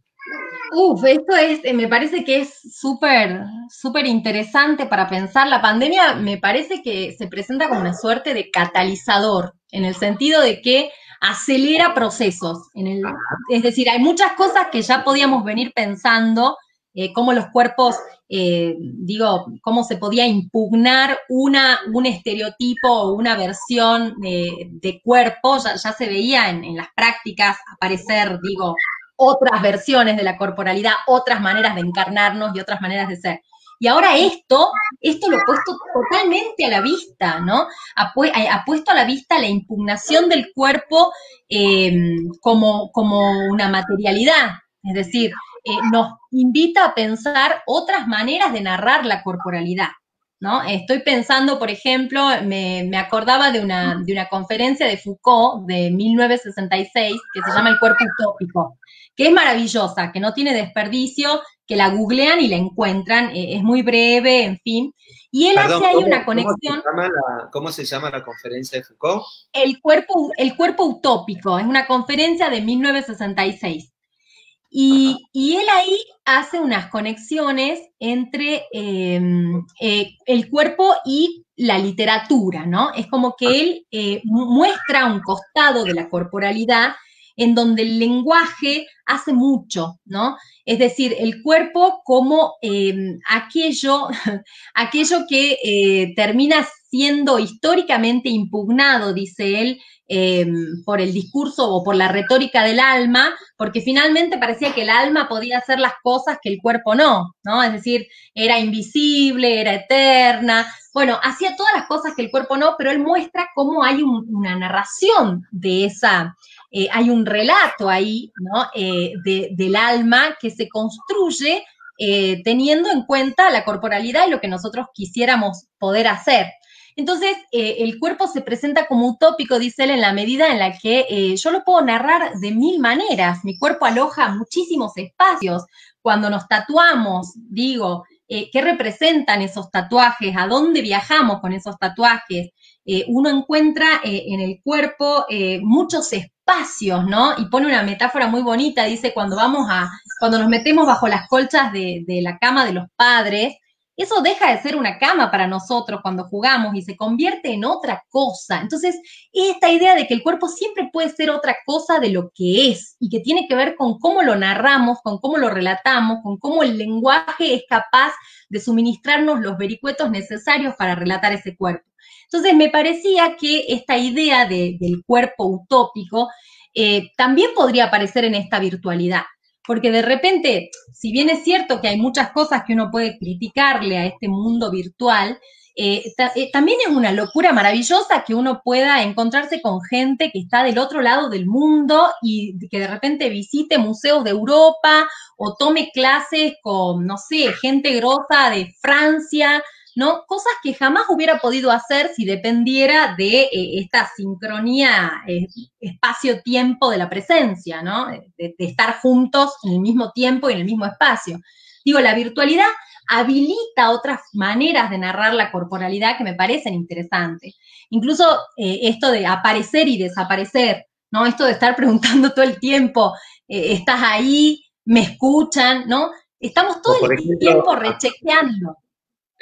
Esto me parece que es súper interesante para pensar. La pandemia me parece que se presenta como una suerte de catalizador, en el sentido de que acelera procesos. Es decir, hay muchas cosas que ya podíamos venir pensando, cómo los cuerpos, cómo se podía impugnar un estereotipo o una versión de cuerpo, ya se veía en las prácticas aparecer, otras versiones de la corporalidad, otras maneras de encarnarnos y otras maneras de ser. Y ahora esto lo he puesto totalmente a la vista, ¿no? Ha puesto a la vista la impugnación del cuerpo como una materialidad. Es decir, nos invita a pensar otras maneras de narrar la corporalidad, ¿no? Estoy pensando, por ejemplo, me acordaba de una conferencia de Foucault de 1966 que se llama El cuerpo utópico, que es maravillosa, que no tiene desperdicio, que la googlean y la encuentran, es muy breve, en fin. Y él Perdón, hace ahí una conexión. ¿cómo se llama la conferencia de Foucault? El cuerpo utópico, es una conferencia de 1966. Y él ahí hace unas conexiones entre el cuerpo y la literatura, ¿no? Es como que él muestra un costado de la corporalidad en donde el lenguaje hace mucho, ¿no? Es decir, el cuerpo como aquello, aquello que termina siendo históricamente impugnado, dice él, por el discurso o por la retórica del alma, porque finalmente parecía que el alma podía hacer las cosas que el cuerpo no, ¿no? Es decir, era invisible, era eterna, bueno, hacía todas las cosas que el cuerpo no, pero él muestra cómo hay una narración de esa, hay un relato ahí, ¿no? Del alma que se construye teniendo en cuenta la corporalidad y lo que nosotros quisiéramos poder hacer. Entonces, el cuerpo se presenta como utópico, dice él, en la medida en la que yo lo puedo narrar de mil maneras. Mi cuerpo aloja muchísimos espacios. Cuando nos tatuamos, digo, ¿qué representan esos tatuajes? ¿A dónde viajamos con esos tatuajes? Uno encuentra en el cuerpo muchos espacios, ¿no? Y pone una metáfora muy bonita, dice, cuando nos metemos bajo las colchas de la cama de los padres, eso deja de ser una cama para nosotros cuando jugamos y se convierte en otra cosa. Entonces, esta idea de que el cuerpo siempre puede ser otra cosa de lo que es y que tiene que ver con cómo lo narramos, con cómo lo relatamos, con cómo el lenguaje es capaz de suministrarnos los vericuetos necesarios para relatar ese cuerpo. Entonces, me parecía que esta idea del cuerpo utópico también podría aparecer en esta virtualidad. Porque de repente, si bien es cierto que hay muchas cosas que uno puede criticarle a este mundo virtual, también es una locura maravillosa que uno pueda encontrarse con gente que está del otro lado del mundo y que de repente visite museos de Europa o tome clases con, no sé, gente grosa de Francia, ¿no? Cosas que jamás hubiera podido hacer si dependiera de esta sincronía espacio-tiempo de la presencia, ¿no? De estar juntos en el mismo tiempo y en el mismo espacio. Digo, la virtualidad habilita otras maneras de narrar la corporalidad que me parecen interesantes. Incluso esto de aparecer y desaparecer, ¿no? Esto de estar preguntando todo el tiempo, ¿estás ahí? ¿Me escuchan? ¿No? Estamos todo Por el ejemplo, tiempo rechequeando.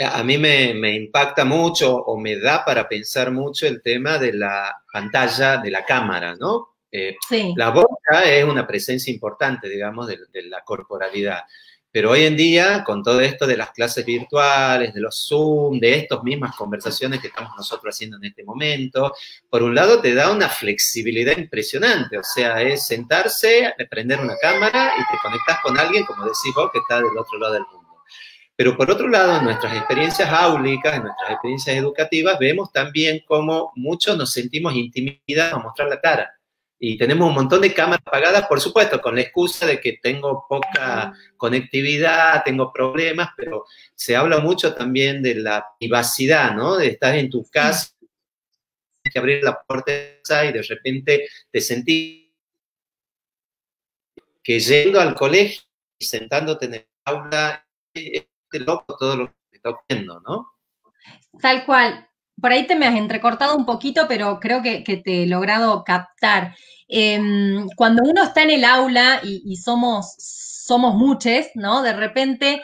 a mí me impacta mucho o me da para pensar mucho el tema de la pantalla de la cámara, ¿no? Sí. La boca es una presencia importante, digamos, de la corporalidad. Pero hoy en día, con todo esto de las clases virtuales, de los Zoom, de estas mismas conversaciones que estamos nosotros haciendo en este momento, por un lado te da una flexibilidad impresionante, o sea, es sentarse, prender una cámara y te conectas con alguien, como decís vos, que está del otro lado del mundo. Pero por otro lado, en nuestras experiencias áulicas, en nuestras experiencias educativas, vemos también cómo muchos nos sentimos intimidados a mostrar la cara. Y tenemos un montón de cámaras apagadas, por supuesto, con la excusa de que tengo poca conectividad, tengo problemas, pero se habla mucho también de la privacidad, ¿no? De estar en tu casa, tienes que abrir la puerta y de repente te sentís que yendo al colegio y sentándote en el aula, loco todo lo que está ocurriendo, ¿no? Tal cual. Por ahí te me has entrecortado un poquito, pero creo que te he logrado captar. Cuando uno está en el aula y somos muchos, ¿no? De repente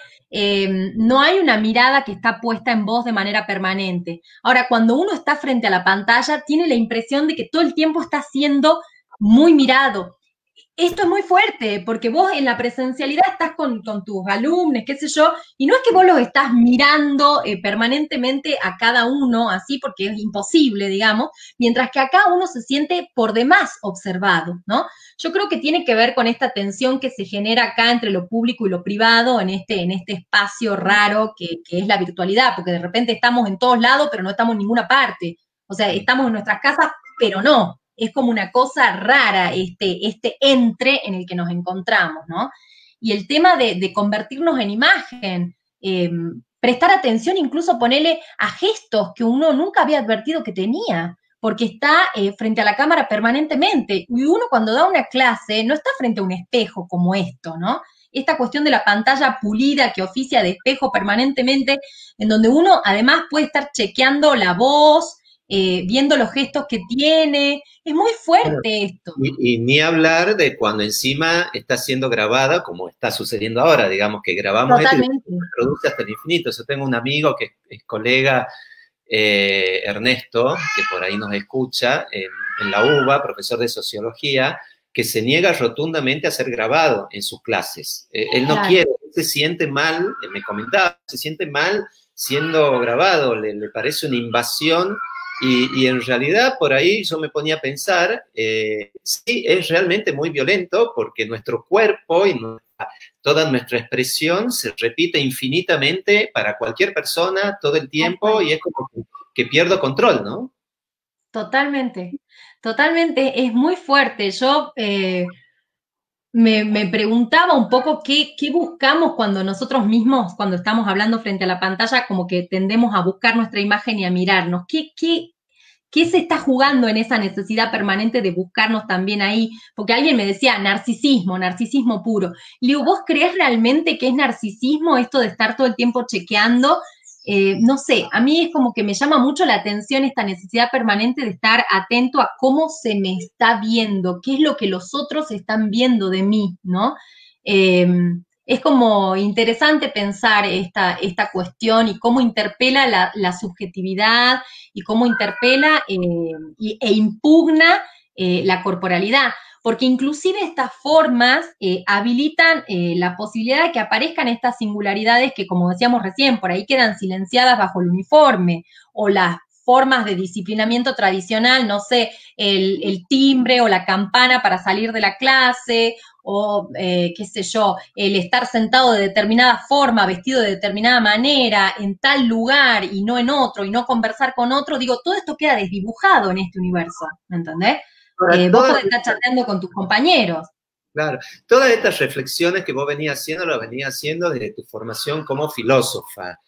no hay una mirada que está puesta en vos de manera permanente. Ahora, cuando uno está frente a la pantalla, tiene la impresión de que todo el tiempo está siendo muy mirado. Esto es muy fuerte, porque vos en la presencialidad estás con tus alumnos, qué sé yo, y no es que vos los estás mirando permanentemente a cada uno, así, porque es imposible, digamos, mientras que acá uno se siente por demás observado, ¿no? Yo creo que tiene que ver con esta tensión que se genera acá entre lo público y lo privado en este espacio raro que es la virtualidad, porque de repente estamos en todos lados, pero no estamos en ninguna parte. O sea, estamos en nuestras casas, pero no. Es como una cosa rara este entre en el que nos encontramos, ¿no? Y el tema de convertirnos en imagen, prestar atención, incluso ponerle a gestos que uno nunca había advertido que tenía. porque está frente a la cámara permanentemente. Y uno cuando da una clase no está frente a un espejo como esto, ¿no? Esta cuestión de la pantalla pulida que oficia de espejo permanentemente, en donde uno además puede estar chequeando la voz, viendo los gestos que tiene. Es muy fuerte esto. Y ni hablar de cuando encima está siendo grabada, como está sucediendo ahora, digamos que grabamos Totalmente. esto y se produce hasta el infinito. Yo tengo un amigo que es colega, Ernesto, que por ahí nos escucha, en la UBA, profesor de sociología, que se niega rotundamente a ser grabado en sus clases. Él no quiere, se siente mal, me comentaba, se siente mal siendo grabado, le parece una invasión. Y en realidad por ahí yo me ponía a pensar, sí, es realmente muy violento porque nuestro cuerpo y toda nuestra expresión se repite infinitamente para cualquier persona todo el tiempo y es como que pierdo control, ¿no? Totalmente, totalmente, es muy fuerte. Yo me preguntaba un poco qué buscamos cuando nosotros mismos, cuando estamos hablando frente a la pantalla, como que tendemos a buscar nuestra imagen y a mirarnos. ¿Qué se está jugando en esa necesidad permanente de buscarnos también ahí? Porque alguien me decía, narcisismo, narcisismo puro. Le digo, ¿vos crees realmente que es narcisismo esto de estar todo el tiempo chequeando? No sé, a mí es como que me llama mucho la atención esta necesidad permanente de estar atento a cómo se me está viendo, qué es lo que los otros están viendo de mí, ¿no? Es como interesante pensar esta cuestión y cómo interpela la subjetividad y cómo interpela e impugna la corporalidad, porque inclusive estas formas habilitan la posibilidad de que aparezcan estas singularidades que, como decíamos recién, por ahí quedan silenciadas bajo el uniforme, o las formas de disciplinamiento tradicional, no sé, el timbre o la campana para salir de la clase, o qué sé yo, el estar sentado de determinada forma, vestido de determinada manera, en tal lugar y no en otro, y no conversar con otro, digo, todo esto queda desdibujado en este universo, ¿me entendés? Vos podés estar chateando con tus compañeros. Claro, todas estas reflexiones que vos venías haciendo, las venías haciendo desde tu formación como filósofa.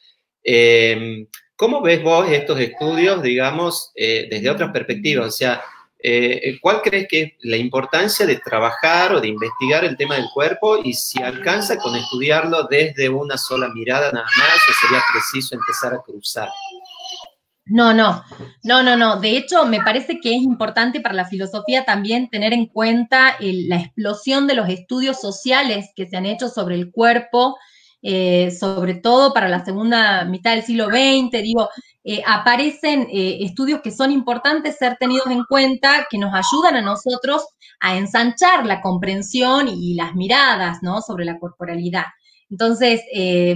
¿Cómo ves vos estos estudios, digamos, desde otras perspectivas? O sea, ¿cuál crees que es la importancia de trabajar o de investigar el tema del cuerpo y si alcanza con estudiarlo desde una sola mirada nada más o sería preciso empezar a cruzar? No. De hecho, me parece que es importante para la filosofía también tener en cuenta la explosión de los estudios sociales que se han hecho sobre el cuerpo, sobre todo para la segunda mitad del siglo XX. Digo, aparecen estudios que son importantes ser tenidos en cuenta, que nos ayudan a nosotros a ensanchar la comprensión y las miradas, ¿no?, sobre la corporalidad. Entonces,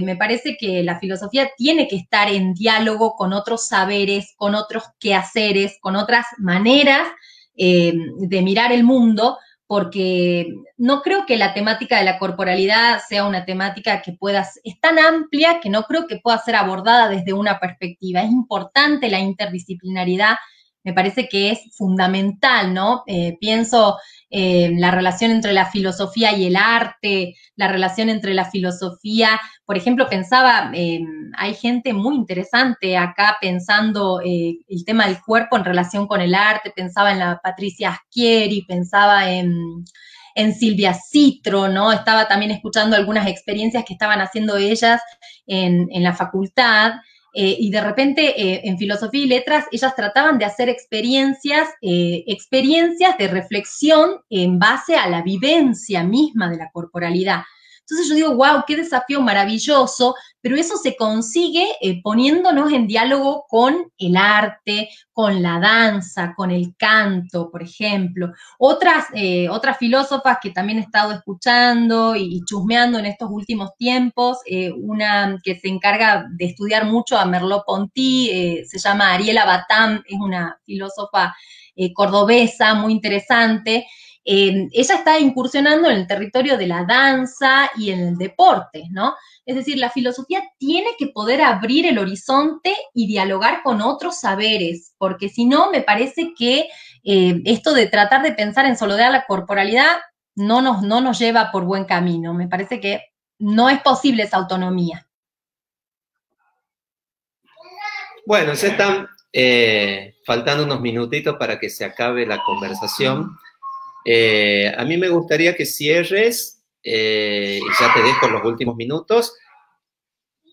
me parece que la filosofía tiene que estar en diálogo con otros saberes, con otros quehaceres, con otras maneras de mirar el mundo, porque no creo que la temática de la corporalidad sea una temática que es tan amplia que no creo que pueda ser abordada desde una perspectiva. Es importante la interdisciplinaridad, me parece que es fundamental, ¿no? Pienso la relación entre la filosofía y el arte, la relación entre la filosofía, por ejemplo, pensaba, hay gente muy interesante acá pensando el tema del cuerpo en relación con el arte, pensaba en la Patricia Aschieri, pensaba en Silvia Citro, ¿no? Estaba también escuchando algunas experiencias que estaban haciendo ellas en la facultad, y de repente en filosofía y letras ellas trataban de hacer experiencias de reflexión en base a la vivencia misma de la corporalidad. Entonces yo digo, wow, qué desafío maravilloso, pero eso se consigue poniéndonos en diálogo con el arte, con la danza, con el canto, por ejemplo. Otras filósofas que también he estado escuchando y chusmeando en estos últimos tiempos, una que se encarga de estudiar mucho a Merleau-Ponty, se llama Ariela Batam, es una filósofa cordobesa muy interesante. Ella está incursionando en el territorio de la danza y en el deporte, ¿no? Es decir, la filosofía tiene que poder abrir el horizonte y dialogar con otros saberes, porque si no, me parece que esto de tratar de pensar en solo la corporalidad no nos lleva por buen camino. Me parece que no es posible esa autonomía. Bueno, se están faltando unos minutitos para que se acabe la conversación. A mí me gustaría que cierres, y ya te dejo los últimos minutos,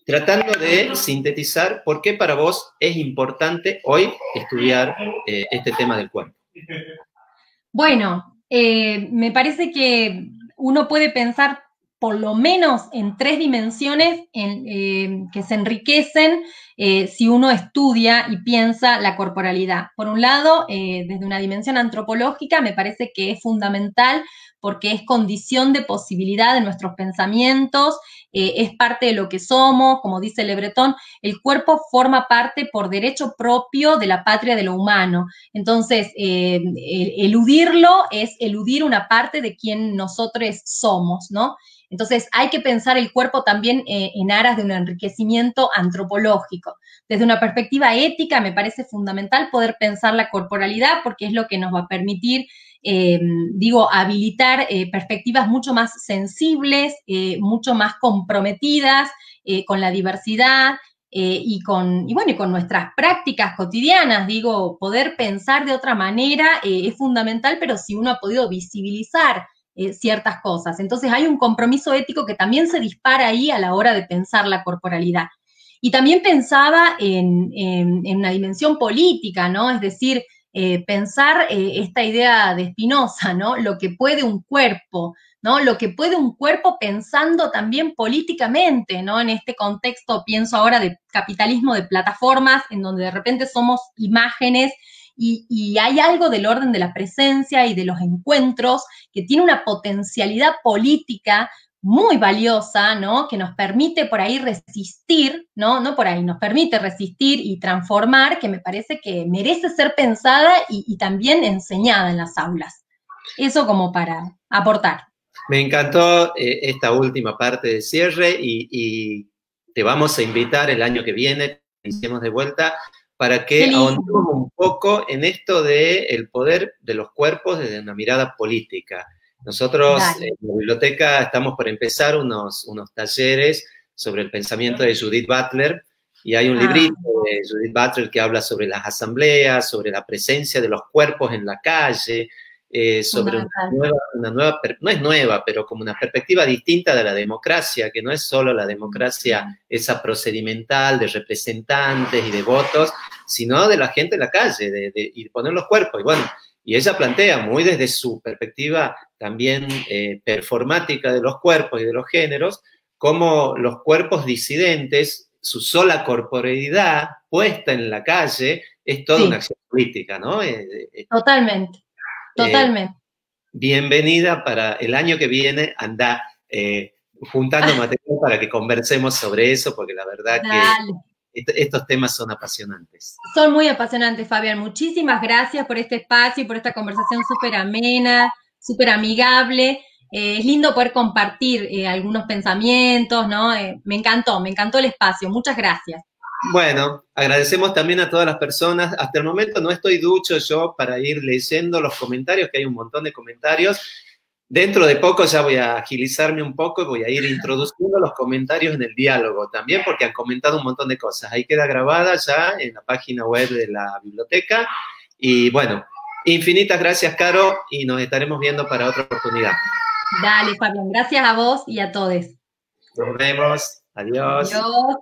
tratando de sintetizar por qué para vos es importante hoy estudiar este tema del cuerpo. Bueno, me parece que uno puede pensar por lo menos en 3 dimensiones que se enriquecen si uno estudia y piensa la corporalidad. Por un lado, desde una dimensión antropológica, me parece que es fundamental porque es condición de posibilidad de nuestros pensamientos, es parte de lo que somos, como dice Le Breton, el cuerpo forma parte por derecho propio de la patria de lo humano. Entonces, eludirlo es eludir una parte de quien nosotros somos, ¿no? Entonces, hay que pensar el cuerpo también en aras de un enriquecimiento antropológico. Desde una perspectiva ética, me parece fundamental poder pensar la corporalidad porque es lo que nos va a permitir habilitar perspectivas mucho más sensibles, mucho más comprometidas con la diversidad y con nuestras prácticas cotidianas. Poder pensar de otra manera es fundamental, pero si uno ha podido visibilizar ciertas cosas. Entonces hay un compromiso ético que también se dispara ahí a la hora de pensar la corporalidad. Y también pensaba en una dimensión política, ¿no? Es decir, pensar esta idea de Spinoza, ¿no? Lo que puede un cuerpo, ¿no? Lo que puede un cuerpo pensando también políticamente, ¿no? En este contexto pienso ahora de capitalismo de plataformas, en donde de repente somos imágenes y hay algo del orden de la presencia y de los encuentros que tiene una potencialidad política muy valiosa, ¿no? Que nos permite por ahí resistir, ¿no? No por ahí, nos permite resistir y transformar, que me parece que merece ser pensada y también enseñada en las aulas. Eso como para aportar. Me encantó esta última parte de cierre y te vamos a invitar el año que viene, iniciemos de vuelta, para que ahondemos un poco en esto del poder de los cuerpos desde una mirada política. Nosotros en la biblioteca estamos por empezar unos talleres sobre el pensamiento de Judith Butler, y hay un librito de Judith Butler que habla sobre las asambleas, sobre la presencia de los cuerpos en la calle, sobre una nueva, no es nueva, pero como una perspectiva distinta de la democracia, que no es solo la democracia esa procedimental de representantes y de votos, sino de la gente en la calle, y poner los cuerpos. Y bueno, y ella plantea muy desde su perspectiva también performática de los cuerpos y de los géneros, cómo los cuerpos disidentes, su sola corporeidad puesta en la calle, es toda una acción política, ¿no? Totalmente. Totalmente. Bienvenida para el año que viene, anda juntando material para que conversemos sobre eso, porque la verdad que estos temas son apasionantes. Son muy apasionantes, Fabián. Muchísimas gracias por este espacio y por esta conversación súper amena, súper amigable. Es lindo poder compartir algunos pensamientos, ¿no? Me encantó el espacio. Muchas gracias. Bueno, agradecemos también a todas las personas. Hasta el momento no estoy ducho yo para ir leyendo los comentarios, que hay un montón de comentarios. Dentro de poco ya voy a agilizarme un poco y voy a ir introduciendo los comentarios en el diálogo también, porque han comentado un montón de cosas. Ahí queda grabada ya en la página web de la biblioteca. Y bueno, infinitas gracias, Caro, y nos estaremos viendo para otra oportunidad. Dale, Fabián. Gracias a vos y a todos. Nos vemos. Adiós. Adiós.